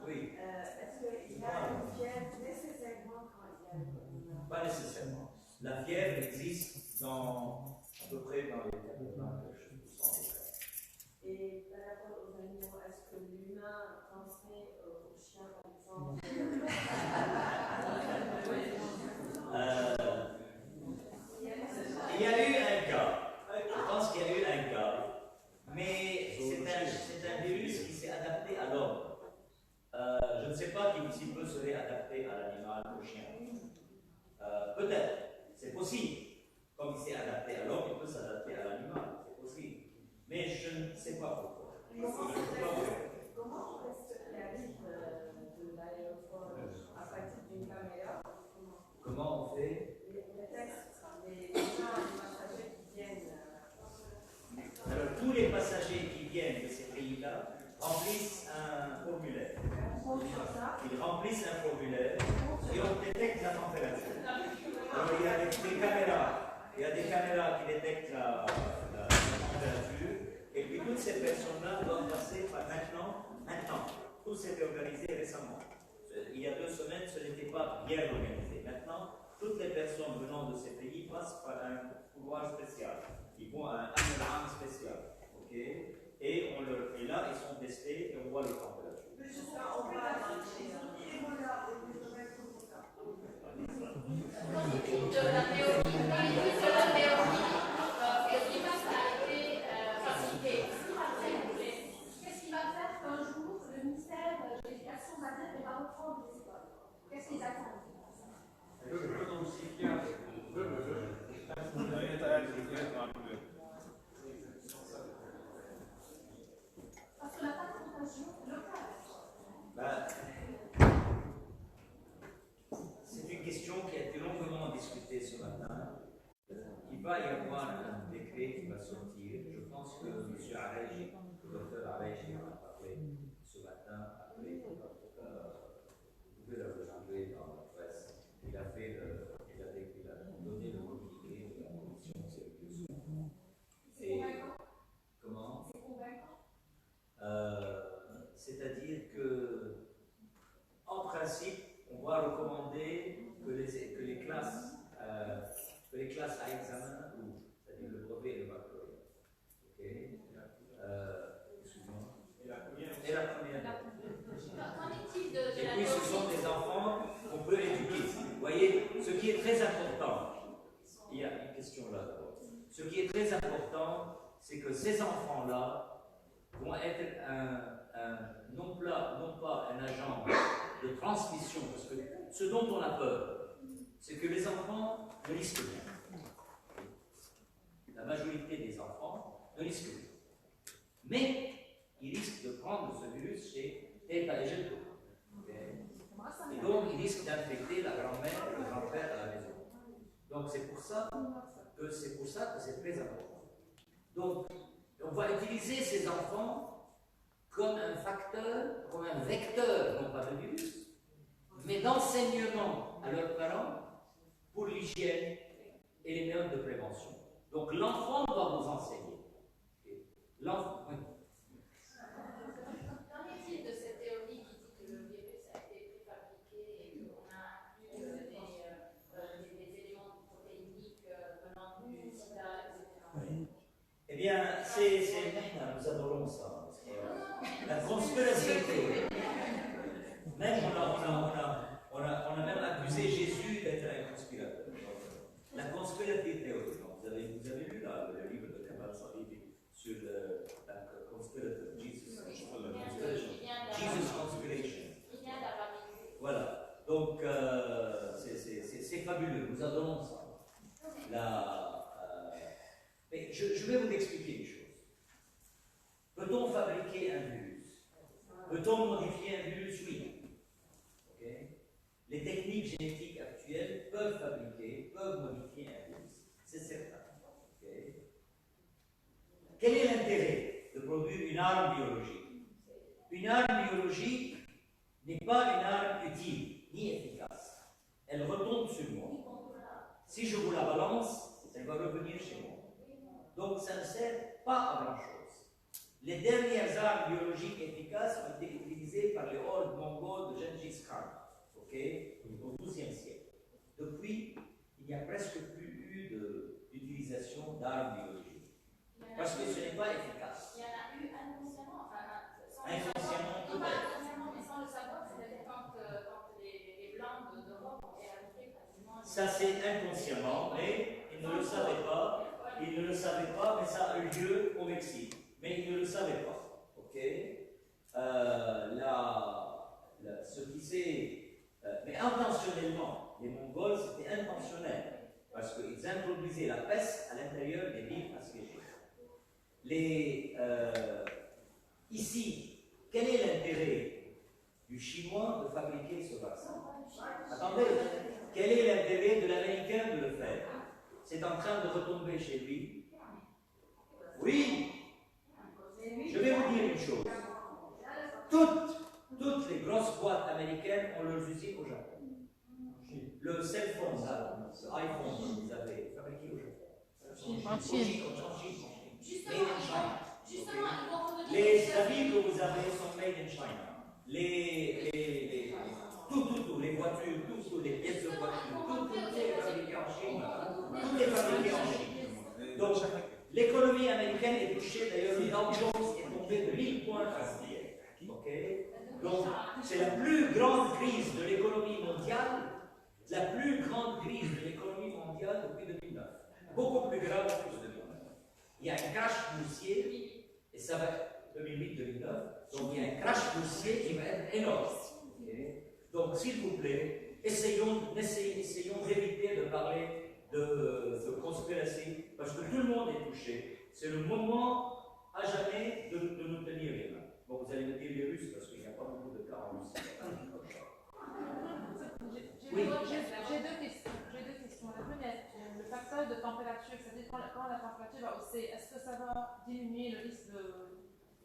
Oui. Est-ce qu'il y a une fièvre nécessairement quand il y a Pas nécessairement. La fièvre existe à peu près dans les 80%. Et par rapport aux animaux, est-ce chien. Peut-être, c'est possible. Comme il s'est adapté à l'homme, il peut s'adapter à l'animal, c'est possible. Mais je ne sais pas pourquoi. Comment on reste la vie de l'aéroport à partir d'une caméra? Comment on fait? Les tests, les gens, les passagers qui viennent. Alors, tous les passagers qui viennent de ces pays-là remplissent un formulaire. Ils remplissent un formulaire et on détecte la température. Alors, il y a des caméras. Il y a des caméras qui détectent la température. Et puis, toutes ces personnes-là doivent passer par maintenant. Tout s'est organisé récemment. Il y a 2 semaines, ce n'était pas bien organisé. Maintenant, toutes les personnes venant de ces pays passent par un couloir spécial. Ils vont à un alarme spécial. Okay? Et là, ils sont testés et on voit leur température. Mais je sais, on va et voilà, Quand il dit de la théorie, qu'est-ce qui va s'arrêter fatigué? Qu'est-ce qui va faire qu'un jour, le ministère de l'Éducation va dire qu'on va reprendre les écoles? Qu'est-ce qu'ils attendent? Parce qu'on n'a pas de contagion locale. C'est une question qui a été longuement discutée ce matin. Il va y avoir un décret qui va sortir. Je pense que M. Arèche, le docteur Arèche, en a parlé ce matin. Après, vous pouvez le regarder dans la presse. Il a donné le communiqué de la commission sérieuse. C'est convaincant. Comment? C'est convaincant. C'est-à-dire que, en principe, on va recommander que les classes à examen, c'est-à-dire le brevet et le baccalauréat. Okay. Excuse-moi. Et la première. Qu'en est-il de Et la puis ce sont des enfants qu'on peut éduquer. Vous voyez, ce qui est très important, il y a une question là d'abord. Ce qui est très important, c'est que ces enfants-là vont être non pas un agent de transmission, parce que ce dont on a peur, c'est que les enfants ne risquent rien. La majorité des enfants ne risquent rien. Mais ils risquent de prendre ce virus chez tel pathogène. Et donc, ils risquent d'infecter la grand-mère et le grand-père à la maison. Donc, c'est pour ça que c'est très important. Donc, on va utiliser ces enfants comme un facteur, comme un vecteur, non pas de virus, mais d'enseignement à leurs parents pour l'hygiène et les méthodes de prévention. Donc, l'enfant doit vous enseigner. L'enfant, oui. Qu'en est-il de cette théorie qui dit que le virus a été préfabriqué et qu'on a inclus des éléments protéiniques venant du sida, etc. Eh bien, nous adorons ça. La conspiration théorie. Même on a même accusé Jésus d'être un conspirateur. La conspirative théorie. Vous avez lu là, le livre de Kamal Salih sur la conspirateur, Jesus Conspiration. Voilà. Donc, c'est fabuleux. Nous adorons ça. Mais je vais vous expliquer une chose. Peut-on fabriquer un virus? Peut-on modifier un virus? Oui. Okay. Les techniques génétiques actuelles peuvent modifier un virus. C'est certain. Okay. Quel est l'intérêt de produire une arme biologique? Une arme biologique n'est pas une arme utile, ni efficace. Elle retombe sur moi. Si je vous la balance, elle va revenir chez moi. Donc ça ne sert pas à grand-chose. Les dernières armes biologiques efficaces ont été utilisées par les hordes mongols de Gengis Khan, au XIIe siècle. Depuis, il n'y a presque plus eu d'utilisation d'armes biologiques. Parce que ce n'est pas efficace. Il y en a eu inconsciemment, Inconsciemment, inconsciemment, mais sans le savoir, c'est-à-dire quand les Blancs d'Europe ont éradiqué pratiquement. Ça c'est inconsciemment, mais ils ne le savaient pas. Ils ne le savaient pas, mais ça a eu lieu au Mexique. Mais ils ne le savaient pas. Ce qui s'est Mais intentionnellement, les Mongols, c'était intentionnel, parce qu'ils introduisaient la peste à l'intérieur des villes assiégées. Ici, quel est l'intérêt du Chinois de fabriquer ce vaccin? Attendez, quel est l'intérêt de l'Américain de le faire? C'est en train de retomber chez lui. Oui, je vais vous dire une chose. Toutes les grosses boîtes américaines ont leurs usines au Japon. Le cell phone, ce iPhone que vous avez, fabriqué au Japon. En Chine. Made in China. Les habits que vous avez sont made in China. Tout, les voitures, tout, les pièces de voiture, tout est fabriqué en Chine. Tout est fabriqué en Chine. Donc, l'économie américaine est touchée, d'ailleurs, le Dow Jones est tombé de 1000 points hier. Okay? Donc, c'est la plus grande crise de l'économie mondiale, la plus grande crise de l'économie mondiale depuis 2009. Beaucoup plus grave que 2009. Il y a un crash boursier, et ça va être 2008-2009, donc il y a un crash boursier qui va être énorme. Okay? Donc, s'il vous plaît, essayons d'éviter de parler de conspiration, parce que tout le monde est touché. C'est le moment à jamais de nous tenir les mains. Bon, vous allez me dire les Russes, parce qu'il n'y a pas beaucoup de cas en Russie. J'ai deux questions. La première, le facteur de température, c'est-à-dire quand la température va hausser, est-ce que ça va diminuer le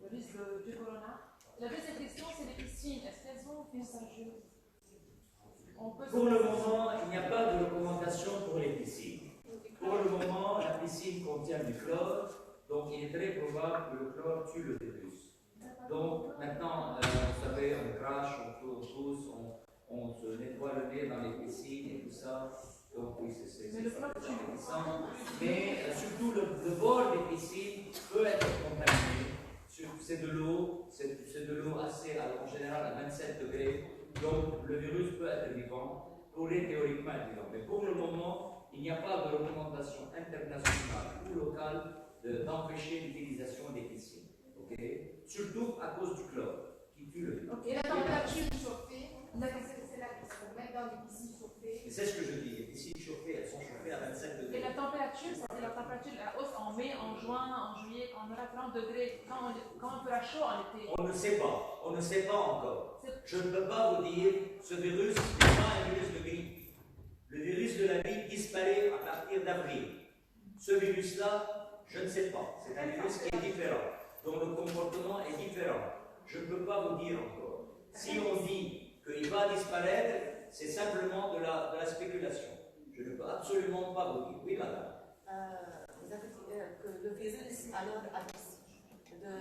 risque du corona? La deuxième question, c'est les piscines. Est-ce qu'elles sont messageuses? Pour le moment, il n'y a pas de recommandation pour les piscines. Pour le moment, la piscine contient du chlore, donc il est très probable que le chlore tue le virus. Donc maintenant, vous savez, on crache, on tousse, on se nettoie le nez dans les piscines et tout ça. Donc oui, c'est intéressant. Mais surtout, le bord des piscines peut être contaminé. C'est de l'eau assez, en général, à 27 degrés. Donc le virus peut être vivant, pourrait théoriquement être vivant. Mais pour le moment, il n'y a pas de recommandation internationale ou locale d'empêcher l'utilisation des piscines. Okay? Surtout à cause du chlore qui tue le virus. Et la température chauffée, c'est là qu'il faut mettre dans les piscines chauffées. Et c'est ce que je dis, les piscines chauffées, elles sont chauffées à 27 degrés. Et la température, c'est la température de la hausse en mai, en juin, en juillet, quand on aura 30 degrés, quand on fera chaud en été. On ne sait pas encore. Je ne peux pas vous dire, ce virus n'est pas un virus de grippe. Le virus de la grippe disparaît à partir d'avril. Ce virus-là, je ne sais pas. C'est un virus qui est différent, dont le comportement est différent. Je ne peux pas vous dire encore. Si on dit qu'il va disparaître, c'est simplement de la spéculation. Je ne peux absolument pas vous dire. Oui, madame. Vous avez dit que le virus, alors,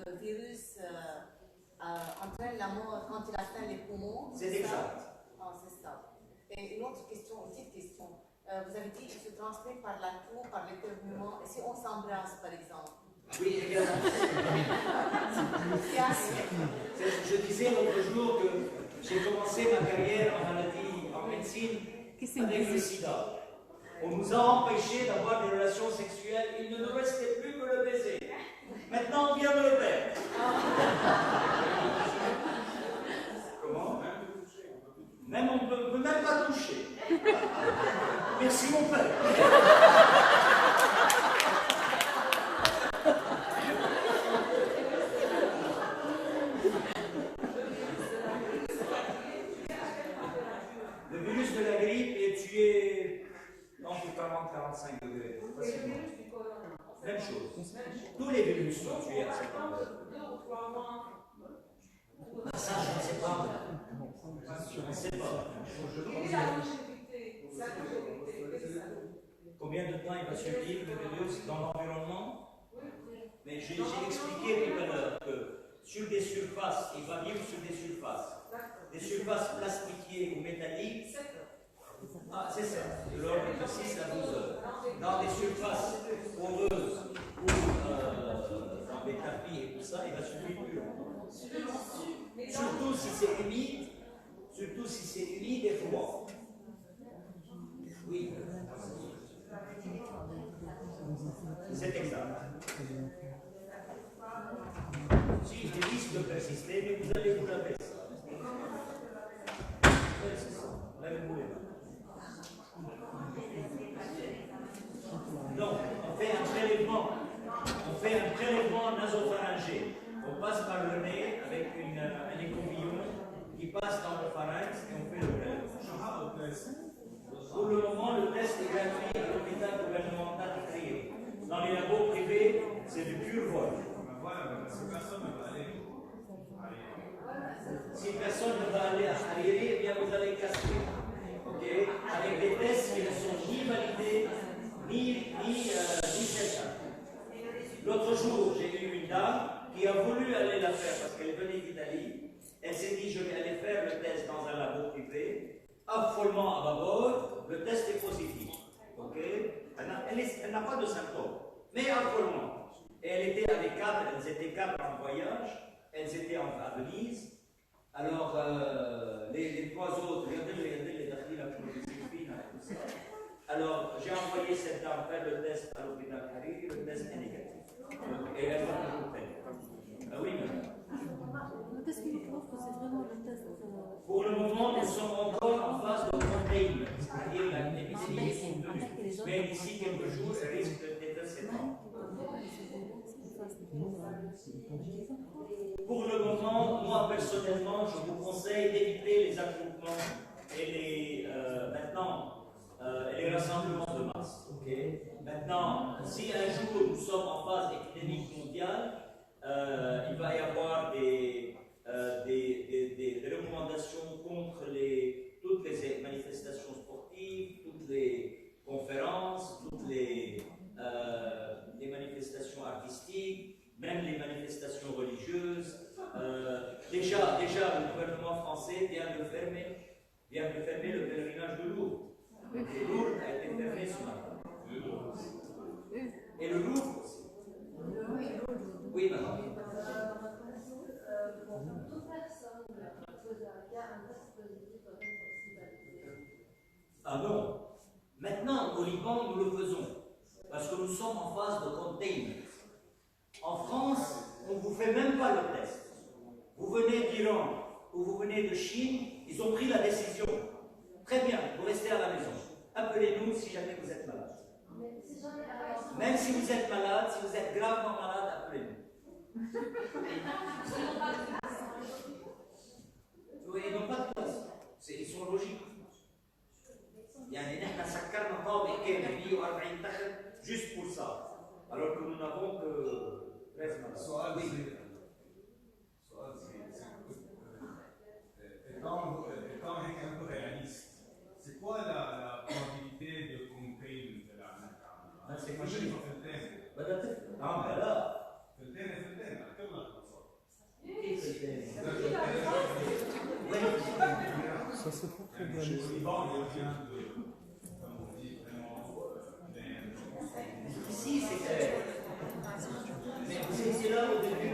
le virus entraîne la mort quand il atteint les poumons. C'est exact. Ah, c'est ça. Et une autre question, une petite question. Vous avez dit qu'il se transmet par la toux, par l'éternuement. Et si on s'embrasse, par exemple? Oui, également. Je disais l'autre jour que j'ai commencé ma carrière en maladie, en médecine, avec le sida. On nous a empêchés d'avoir des relations sexuelles. Il ne nous restait plus que le baiser. Maintenant, on vient de le faire. Comment? Même on ne peut même pas toucher. Merci mon père. Le virus de la grippe est tué entre 40-45 degrés. Facilement. Même chose. Tous les virus sont tués à 50 degrés. Ça, je ne sais pas. Je ne sais pas. Combien de temps il va survivre le virus dans l'environnement? Mais j'ai expliqué tout à l'heure que sur des surfaces, il va vivre sur des surfaces plastifiées ou métalliques. Ah, c'est ça, de l'ordre de 6 à 12 heures. Dans des surfaces poreuses ou dans des tapis et tout ça, il va survivre plus longtemps. Surtout si c'est humide et froid. Oui. C'est exact. Si il risque de persister, mais vous allez vous laver ça. Oui, c'est ça. lavez-vous les mains. Donc, on fait un prélèvement. On fait un prélèvement nasopharyngé. On passe par le nez avec un écouvillon qui passe dans le pharynx et on fait le prélèvement. Pour le moment, le test est gratuit à l'hôpital gouvernemental de Trier. Dans les labos privés, c'est du pur vol. Si personne ne va aller à Hariri, eh bien vous allez casser. Okay? Avec des tests qui ne sont ni validés, ni certains. L'autre jour, j'ai eu une dame qui a voulu aller la faire parce qu'elle venait d'Italie. Elle s'est dit, je vais aller faire le test dans un labo privé. Affolement à bâbord, le test est positif. Okay? Elle n'a pas de symptômes, mais affolement. Et elles étaient quatre en voyage, elles étaient à Venise. Alors, les trois autres, regardez les dakhila pour les Philippines et tout ça. Alors, j'ai envoyé cette dame faire le test à l'hôpital Hariri, le test est négatif. Et elle va me couper. Oui, madame. Le test que tu offres, c'est vraiment le test. Pour le moment, nous sommes encore en phase de containment, c'est-à-dire l'épidémie est contenue. Mais d'ici quelques jours, elle risque d'être séparée. Pour le moment, moi personnellement, je vous conseille d'éviter les attroupements et les rassemblements de masse. Okay? Maintenant, si un jour nous sommes en phase épidémique mondiale, il va y avoir des recommandations contre toutes les manifestations sportives, toutes les conférences, toutes les manifestations artistiques, même les manifestations religieuses. Déjà, le gouvernement français vient de fermer le pèlerinage de Lourdes. Et Lourdes a été fermé ce matin. Et le Louvre aussi. Oui, madame. Pour toute personne qui a un test positif, peut être aussi validé. Ah non. Maintenant, au Liban, nous le faisons. Parce que nous sommes en phase de containment. En France, on ne vous fait même pas le test. Vous venez d'Iran ou vous venez de Chine, ils ont pris la décision. Très bien, vous restez à la maison. Appelez-nous si jamais vous êtes malade. Même si vous êtes malade, si vous êtes gravement malade, appelez-nous. Ils n'ont pas de place. Ils sont logiques. يعني نحن سكرنا طابق كامل 140 تخت juste pour ça. Alors que nous n'avons que 13 malades. Étant un peu réaliste, c'est quoi la probabilité de containment de la C'est pas فلتين. نعم لا. فلتين كلنا الأقصى. كيف فلتين؟ Ça se fait très bien. Au Liban, il y a rien de, comme on dit, vraiment Ici, c'est clair. Mais c'est là au début.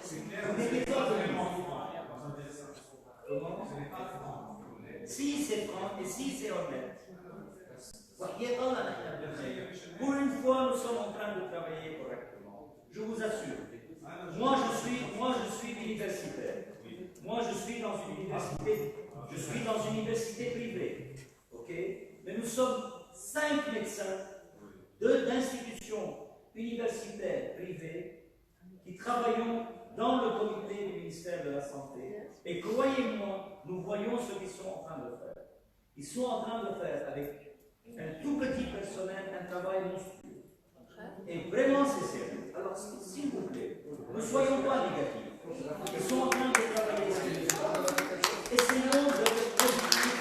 c'est clair, Mais c'est c'est pas pas vraiment franc. Comment? Ce n'est pas franc. Si c'est franc et si c'est honnête. Pour une fois, nous sommes en train de travailler correctement. Je vous assure. Moi, je suis universitaire. Moi, je suis dans une université privée. Ok? Mais nous sommes 5 médecins d'institutions universitaires privées qui travaillons dans le comité du ministère de la Santé. Et croyez-moi, nous voyons ce qu'ils sont en train de faire. Ils sont en train de faire avec un tout petit personnel un travail monstrueux. Et vraiment, c'est sérieux. Alors, s'il vous plaît, ne soyons pas négatifs. Ils sont en train de travailler sérieusement. Essayons d'être positifs.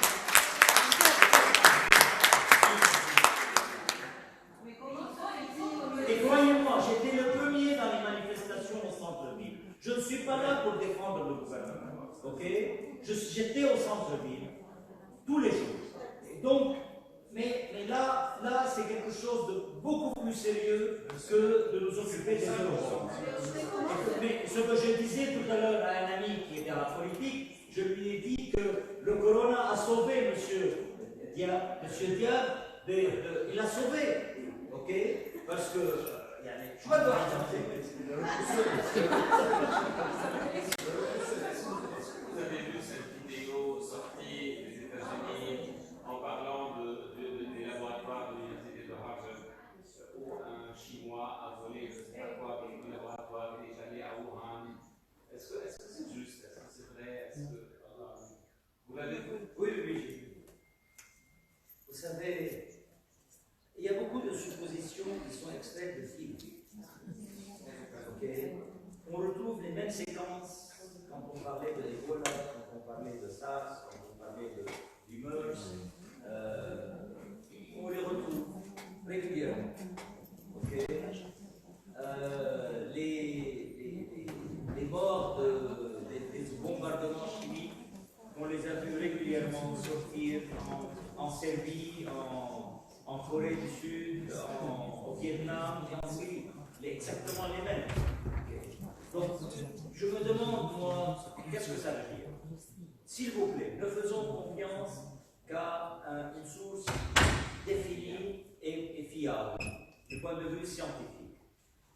Et croyez-moi, j'étais le premier dans les manifestations au centre-ville. Je ne suis pas là pour défendre le gouvernement. Ok? J'étais au centre-ville tous les jours. Et donc, mais là c'est quelque chose de beaucoup plus sérieux que de nous occuper des urgences. Mais ce que je disais tout à l'heure à un ami qui était à la politique, je lui ai dit que le corona a sauvé Monsieur Diab, il a sauvé, ok? Parce que je dois Vous avez vu cette vidéo sortie des États-Unis Chinois a volé, je ne sais pas quoi, quelques laboratoires, il est allé à Wuhan. Est-ce que c'est juste? Est-ce que c'est vrai? Est-ce que. Vous l'avez vu? Oui, oui, j'ai vu. Vous savez, il y a beaucoup de suppositions qui sont extraites de films. Okay. On retrouve les mêmes séquences quand on parlait de l'Ebola, quand on parlait de SARS, quand on parlait du MERS. On les retrouve régulièrement. Okay. Les morts des bombardements chimiques, on les a vus régulièrement sortir en Serbie, en Corée du Sud, au Vietnam et en Syrie. Exactement les mêmes. Okay. Donc, je me demande, moi, qu'est-ce que ça veut dire? S'il vous plaît, ne faisons confiance qu'à une source définie et fiable du point de vue scientifique.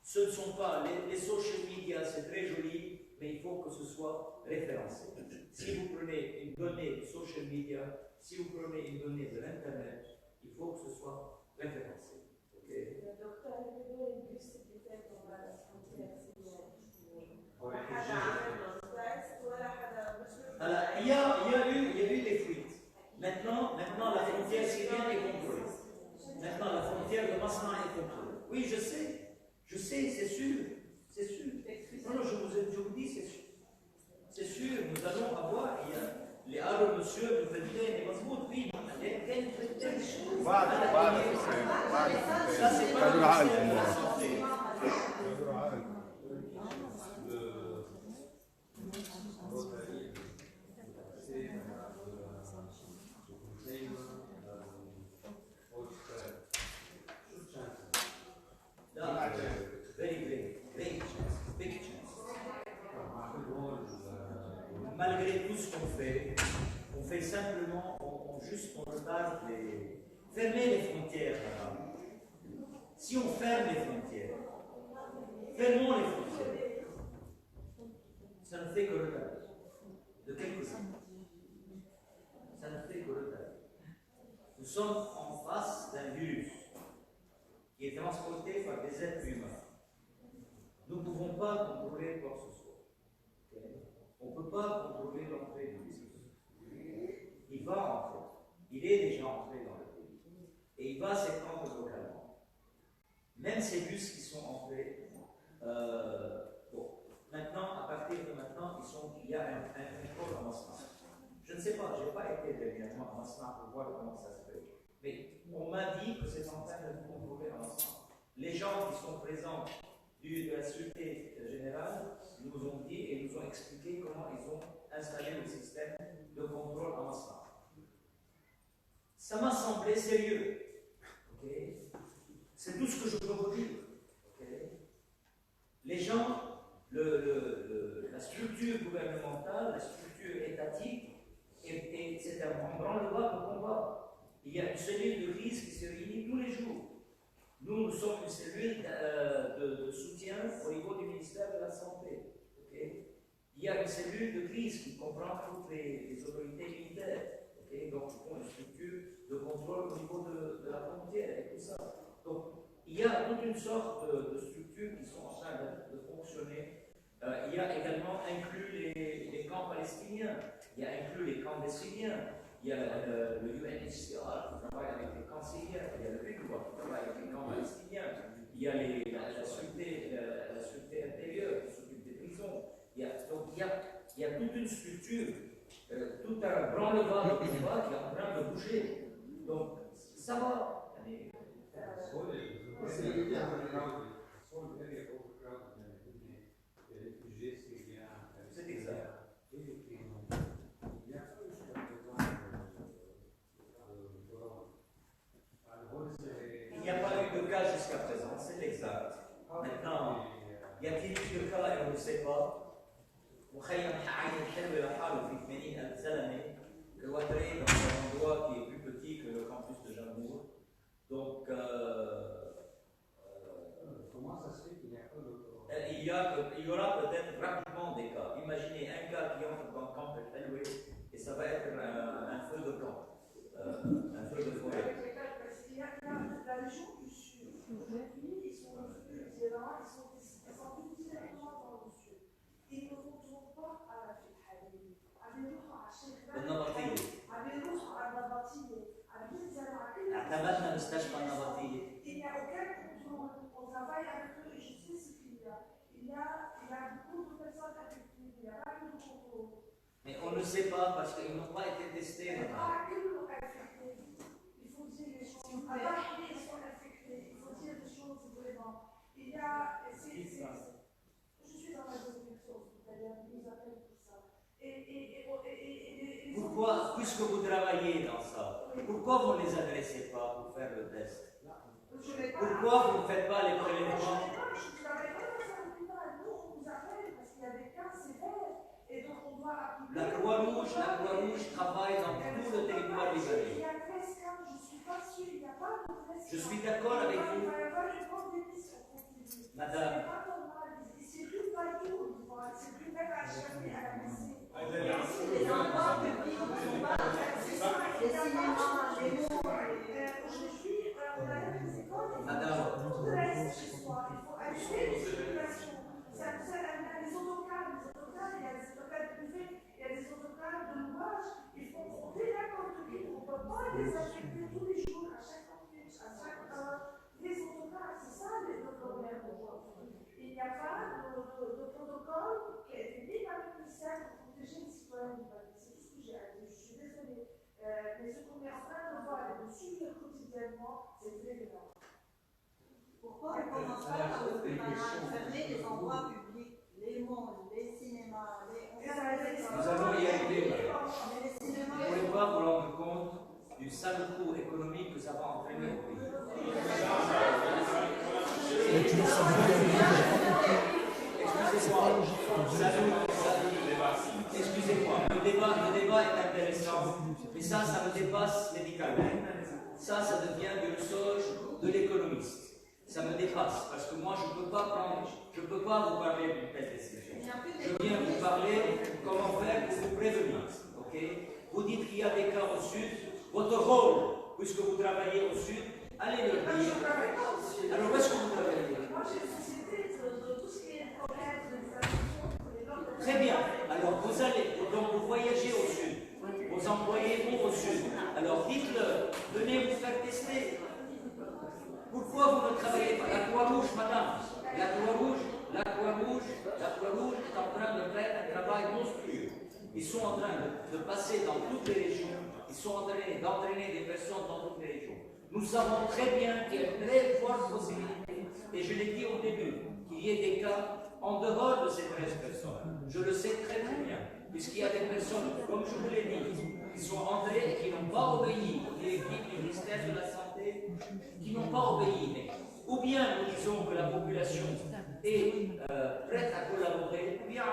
Ce ne sont pas les social media, c'est très joli, mais il faut que ce soit référencé. Si vous prenez une donnée de social media, si vous prenez une donnée de l'Internet, il faut que ce soit référencé. Okay. Le docteur Lebedo, il dit que c'était fait pour la frontière syrienne. Alors, il y a eu des fuites. Maintenant, la frontière syrienne est contrôlée. Maintenant, la frontière de Masna est contrôlée. Oui, je sais, c'est sûr. C'est sûr. Non, je vous dis, c'est sûr. C'est sûr, nous allons avoir, les Arabes, monsieur, le président, les Mazmoud, oui, il y a des choses. Ça, c'est pas le ministère de la Santé. Malgré tout ce qu'on fait, on fait simplement, on retarde fermer les frontières. Si on ferme les frontières, fermons les frontières, ça ne fait que retarder. De quelques années. Ça ne fait que retarder. Nous sommes en face d'un virus qui est transporté par des êtres humains. Nous ne pouvons pas contrôler quoi que ce soit. On ne peut pas contrôler l'entrée du virus. Il va entrer. Il est déjà entré dans le pays. Et il va s'étendre localement. Même ces bus qui sont entrés, maintenant, à partir de maintenant, il y a un contrôle en Masna. Je ne sais pas, je n'ai pas été dernièrement en Masna pour voir comment ça se fait. Mais on m'a dit que c'est en train de contrôler en Masna. Les gens qui sont présents de la Sûreté Générale nous ont dit et nous ont expliqué comment ils ont installé le système de contrôle en Masna. Ça m'a semblé sérieux. Okay. C'est tout ce que je peux vous dire. Okay. Les gens, la structure gouvernementale, la structure étatique, c'est un branle-bas de combat. Il y a une cellule de crise qui se réunit tous les jours. Nous sommes une cellule de soutien au niveau du ministère de la Santé. Okay. Il y a une cellule de crise qui comprend toutes les autorités militaires. Okay. Donc, ils font une structure de contrôle au niveau de la frontière et tout ça. Donc, il y a toute une sorte de structures qui sont en train de fonctionner. Il y a également inclus les camps palestiniens, il y a inclus les camps des Syriens. Il y a le UNHCR qui travaille avec les camps syriens, il y a le UNRWA qui travaille avec les camps palestiniens, il y a la sûreté intérieure qui s'occupe des prisons. Donc il y a toute une structure, tout un branle-bas de combat qui est en train de bouger. Donc ça va. C'est exact. Il n'y a pas eu de cas jusqu'à présent, c'est exact. Maintenant, y a-t-il eu de cas et on ne sait pas. مخيم عين الحلو لحاله في 80,000 زلمه cloîtré dans un endroit qui est plus petit que le campus de Jambour. Donc, comment ça se fait qu'il n'y a pas de... Il y aura peut-être rapidement des cas. Imaginez un cas qui entre dans le camp de Helway et ça va être un feu de camp, un feu de forêt. La région du Sud, aujourd'hui, ils sont médicaments, ils sont mis directement dans le monsieur. Ils ne retournent pas à la filhalie. اعتمدنا مستشفى النبطية. Il n'y a aucun contrôle. On travaille avec eux et je sais ce qu'il y a. Il y a beaucoup de personnes affectées. Il n'y a pas eu de contrôle. Mais on ne sait pas parce qu'ils n'ont pas été testés. Il faut dire les choses. Avant qu'ils soient infectés, il faut dire les choses vraiment. Il y a. Je suis dans la direction hospitalière, ils nous appellent pour ça. Pourquoi, puisque vous travaillez dans ça, pourquoi vous ne les adressez pas pour faire le test? Pourquoi vous ne faites pas les prélèvements? Je ne travaille pas dans un hôpital. Nous, on nous appelle parce qu'il y a des cas sévères et donc on doit appliquer. La Croix-Rouge travaille dans tout le territoire libanais. Il y a 13 cas, je ne suis pas sûre, il n'y a pas de 13 cas. Je suis d'accord avec vous. Madame. C'est pas normal. C'est plus partout au Liban. C'est plus même à Chami, à la Messée. Les endroits publics ne sont pas c'est ça. Les cinémas, les mots. Aujourd'hui, on a les écoles. Madame. Tout reste chez soi. Il faut acheter les circulations. Les autocars, il y a des autocars de buffet, il y a des autocars de louage. Il faut compter n'importe qui. On ne peut pas les affecter tous les jours, à chaque campus, à chaque heure. Les autocars, c'est ça le problème aujourd'hui. Il n'y a pas de protocole qui a été mis par le ministère pour protéger les citoyens libanais. C'est tout ce que j'ai à dire. Je suis désolée. Mais ce qu'on est en train de voir et de suivre quotidiennement, c'est très grave. Pourquoi on commence pas par fermer les endroits publics, les malls, les cinémas, Nous allons y arriver. Vous ne pouvez pas vous rendre compte du sale coût économique que ça va entraîner au pays. Excusez-moi, le débat est intéressant, mais ça me dépasse médicalement. Ça devient du ressort de l'économiste. Ça me dépasse, parce que moi je ne peux pas vous parler d'une telle décision. Je viens vous parler comment faire pour vous prévenir. Okay? Vous dites qu'il y a des cas au sud, votre rôle, puisque vous travaillez au sud, allez le dire. Alors où est-ce que vous travaillez? Moi j'ai une société de tout ce qui est commerce, de Très bien, alors vous allez, donc vous voyagez au sud, vos employés vont au sud, alors dites-le, venez vous faire tester. Pourquoi vous ne travaillez pas? La Croix-Rouge, madame, la Croix-Rouge est en train de faire un travail monstrueux. Ils sont en train de passer dans toutes les régions, ils sont en train d'entraîner des personnes dans toutes les régions. Nous savons très bien qu'il y a une très forte possibilité, et je l'ai dit au début, qu'il y ait des cas en dehors de ces 13 personnes. Je le sais très bien, puisqu'il y a des personnes, comme je vous l'ai dit, qui sont entrées et qui n'ont pas obéi aux directives du ministère de la Santé, qui n'ont pas obéi. Ou bien nous disons que la population est prête à collaborer, ou bien à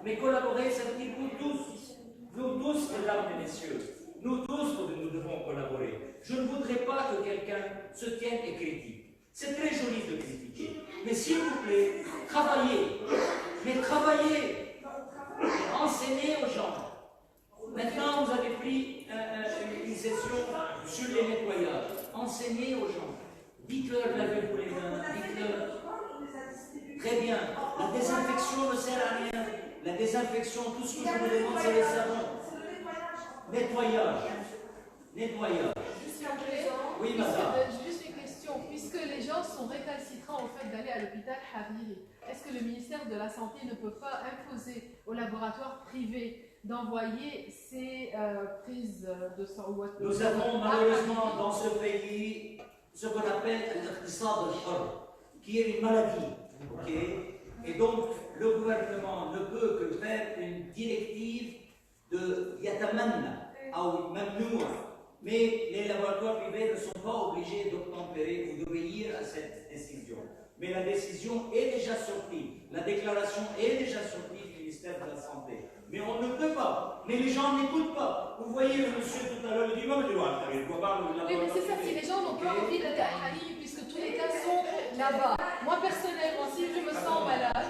mais collaborer, ça veut dire nous tous, mesdames et messieurs, nous tous, nous devons collaborer. Je ne voudrais pas que quelqu'un se tienne et critique. C'est très joli de critiquer, mais s'il vous plaît, travaillez, enseignez aux gens. Maintenant, vous avez pris une session sur les nettoyages. Enseignez aux gens. Dites-leur lavez-vous les mains. Dites-leur. Très bien. La désinfection ne sert à rien. La désinfection, tout ce que je vous demande, c'est le savon. Nettoyage. Oui, madame. Juste une question. Puisque les gens sont récalcitrants au fait d'aller à l'hôpital Hariri, est-ce que le ministère de la Santé ne peut pas imposer aux laboratoires privés d'envoyer ces prises de sang? Nous avons malheureusement dans ce pays ce qu'on appelle l'Iqtisad al-Hur, qui est une maladie. Okay? Et donc, le gouvernement ne peut que faire une directive de Yatamanna, ou Mamnour. Mais les laboratoires privés ne sont pas obligés d'obtempérer ou d'obéir à cette décision. Mais la décision est déjà sortie, la déclaration est déjà sortie du ministère de la Santé. Mais on ne peut pas, mais les gens n'écoutent pas. Vous voyez le monsieur tout à l'heure, il dit oui, mais c'est ça, si les gens n'ont pas envie d'aller à Hariri, puisque tous les cas sont là-bas. Moi, personnellement, si je me sens malade,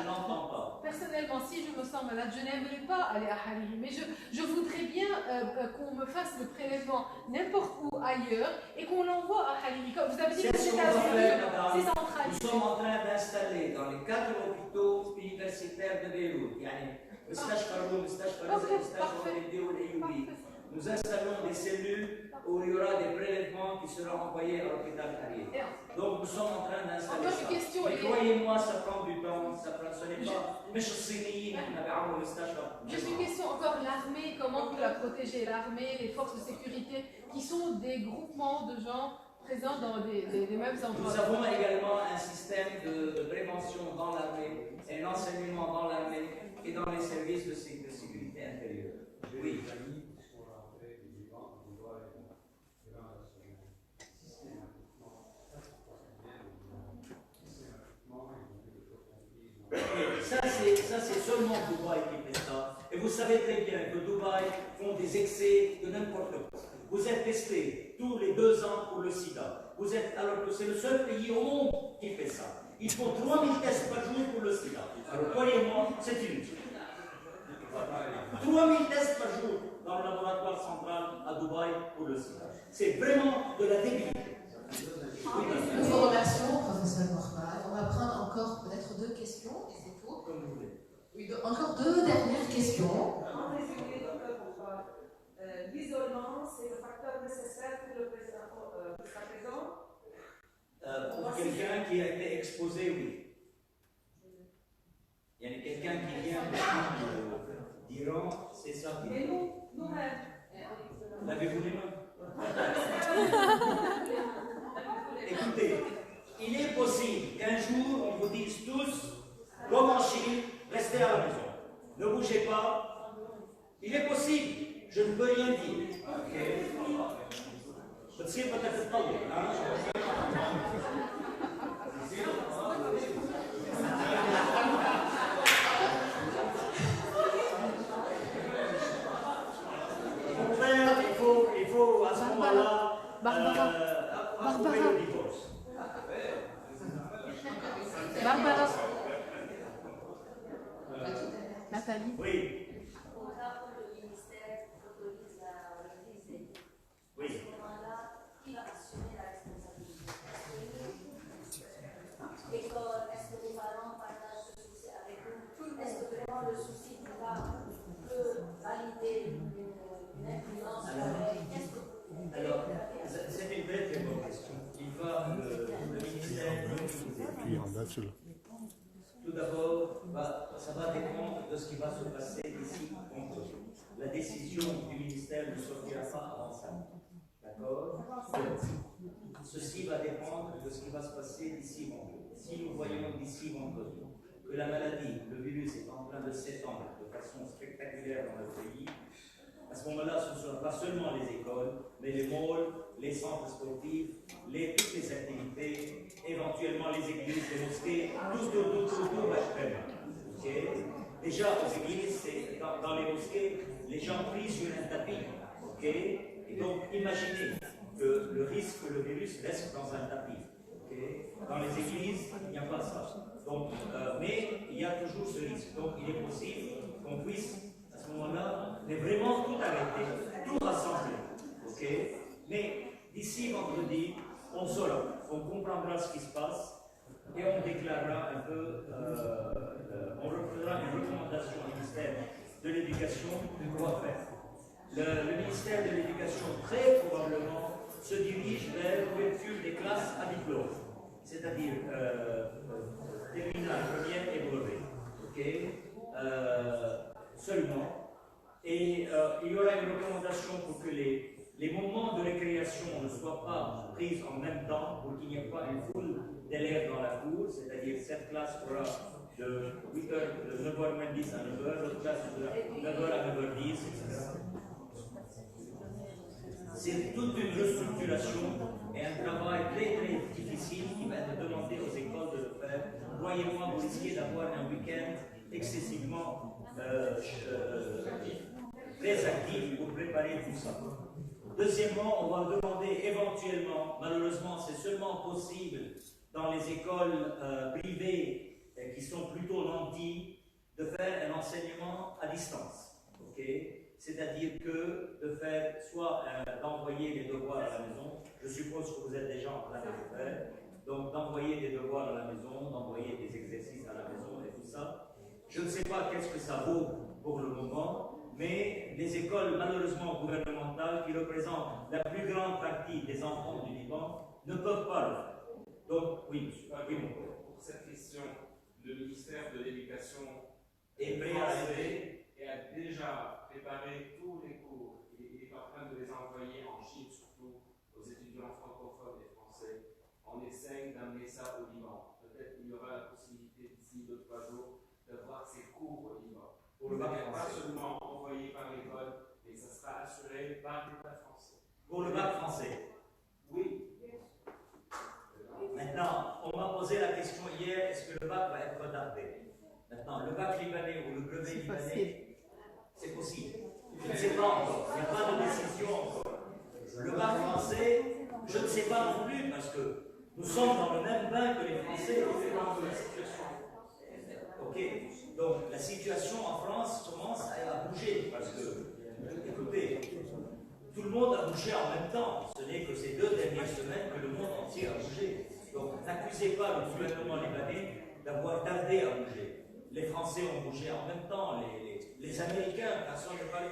malade, je n'aimerais pas aller à Halili, mais je voudrais bien qu'on me fasse le prélèvement n'importe où ailleurs et qu'on l'envoie à Halili. Comme vous avez dit que c'est centralisé. Nous sommes en train d'installer dans les 4 hôpitaux universitaires de Beyrouth, nous installons des cellules où il y aura des prélèvements qui seront envoyés à l'hôpital Halili. Donc nous sommes en train d'installer ça. Mais croyez-moi, ça prend du temps, ce n'est pas... Juste une question encore, l'armée, comment vous la protégez? L'armée, les forces de sécurité, qui sont des groupements de gens présents dans les mêmes endroits. Nous avons également un système de prévention dans l'armée, un enseignement dans l'armée et dans les services de sécurité intérieure. Oui. Ça c'est seulement Dubaï qui fait ça. Et vous savez très bien que Dubaï font des excès de n'importe quoi. Vous êtes testé tous les 2 ans pour le sida. Alors que c'est le seul pays au monde qui fait ça. Ils font 3000 tests par jour pour le sida. Alors croyez-moi, c'est inutile. 3000 tests par jour dans le laboratoire central à Dubaï pour le sida. C'est vraiment de la débilité. Nous vous remercions, professeur Mourad. On va prendre encore peut-être 2 questions, et c'est tout. Comme vous voulez. Oui, encore 2 dernières questions. En résumé, l'isolement, c'est le facteur nécessaire pour le président. Pour quelqu'un qui a été exposé, oui. Il y a quelqu'un qui vient d'Iran, c'est ça. Et nous-mêmes. L'avez-vous les mains? Écoutez, il est possible qu'un jour on vous dise tous, comme en Chine, restez à la maison. Ne bougez pas. Il est possible. Je ne peux rien dire. بتصير بدك تتطلق il faut à ce moment-là approuver le divorce. Barbara. Nathalie. Oui. Oui. Qui va assumer la responsabilité? L'école, est-ce que les parents partagent ce souci avec nous? Est-ce que vraiment le souci peut valider une influence? Alors, c'est une très bonne question. Le ministère tout d'abord, ça va dépendre de ce qui va se passer ici. La décision du ministère ne sortira pas avant ça. D'accord? Ceci va dépendre de ce qui va se passer d'ici vendredi. Si nous voyons d'ici vendredi que la maladie, le virus est en train de s'étendre de façon spectaculaire dans le pays, à ce moment-là, ce ne sera pas seulement les écoles, mais les malls, les centres sportifs, toutes les activités, éventuellement les églises, les mosquées, tout va être très mal. Okay? Déjà, aux églises, dans les mosquées, les gens prient sur un tapis. Okay? Et donc, imaginez que le risque que le virus reste dans un tapis. Okay? Dans les églises, il n'y a pas ça. Donc, mais il y a toujours ce risque. Donc, il est possible qu'on puisse, à ce moment-là, vraiment tout arrêter, tout rassembler. Okay? Mais d'ici vendredi, on saura, on comprendra ce qui se passe et on déclarera un peu, on reprendra une recommandation au ministère de l'Éducation de quoi faire. Le ministère de l'Éducation, très probablement, se dirige vers l'ouverture des classes à diplôme, c'est-à-dire terminale, première et brevet. Okay? Seulement. Et il y aura une recommandation pour que les moments de récréation ne soient pas pris en même temps, pour qu'il n'y ait pas une foule d'élèves dans la cour, c'est-à-dire cette classe aura de 9h10 à 9h, l'autre classe de 9h à 9h10, etc. C'est toute une restructuration et un travail très très difficile qui va être demandé aux écoles de le faire. Croyez-moi, vous risquez d'avoir un week-end excessivement très actif pour préparer tout ça. Deuxièmement, on va demander éventuellement, malheureusement c'est seulement possible dans les écoles privées qui sont plutôt nantis, de faire un l'enseignement à distance. C'est-à-dire que de faire, soit d'envoyer les devoirs à la maison, je suppose que vous êtes déjà en train de le faire, donc d'envoyer des devoirs à la maison, d'envoyer des exercices à la maison et tout ça. Je ne sais pas qu'est-ce que ça vaut pour le moment, mais les écoles malheureusement gouvernementales qui représentent la plus grande partie des enfants du Liban ne peuvent pas le faire. Donc, oui, pour cette question, le ministère de l'Éducation est prêt à aider et a déjà préparé tous les cours. Il est en train de les envoyer en Chine, surtout aux étudiants francophones et français. On essaye d'amener ça au Liban. Peut-être qu'il y aura la possibilité d'ici 2-3 jours d'avoir ces cours au Liban. Pour le bac Pas français. seulement envoyé par l'école, mais ça sera assuré par l'État français. Pour le bac français. Oui. Maintenant, on m'a posé la question hier, est-ce que le bac va être retardé? Maintenant, le bac libanais ou le brevet libanais, c'est possible. Je ne sais pas encore, il n'y a pas de décision encore. Le bac français, je ne sais pas non plus, parce que nous sommes dans le même bain que les Français. Ok, donc la situation en France commence à bouger, parce que, écoutez, tout le monde a bougé en même temps. Ce n'est que ces 2 dernières semaines que le monde entier a bougé. Donc n'accusez pas le gouvernement libanais d'avoir tardé à bouger. Les Français ont bougé en même temps, les Américains, personne ne parle.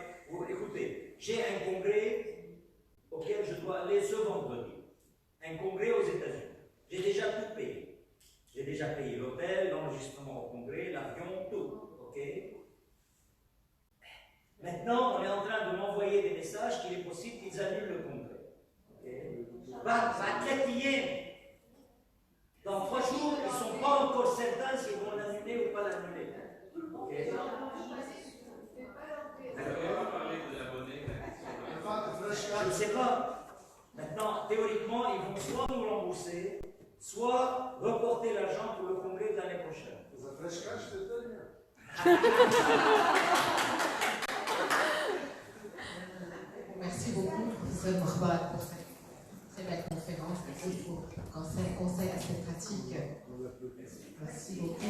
Écoutez, j'ai un congrès auquel je dois aller ce vendredi. Un congrès aux États-Unis. J'ai déjà tout payé. J'ai déjà payé l'hôtel, l'enregistrement au congrès, l'avion, tout. Ok? Maintenant, on est en train de m'envoyer des messages qu'il est possible qu'ils annulent le congrès. Va traiter. Dans 3 jours, ils ne sont pas encore certains s'ils vont l'annuler ou pas l'annuler. Je ne sais pas. Maintenant, théoriquement, ils vont soit nous rembourser, soit reporter l'argent pour le congrès de l'année prochaine. Merci beaucoup, professeur Morbad, pour cette très belle conférence et pour conseil assez pratique. Merci beaucoup.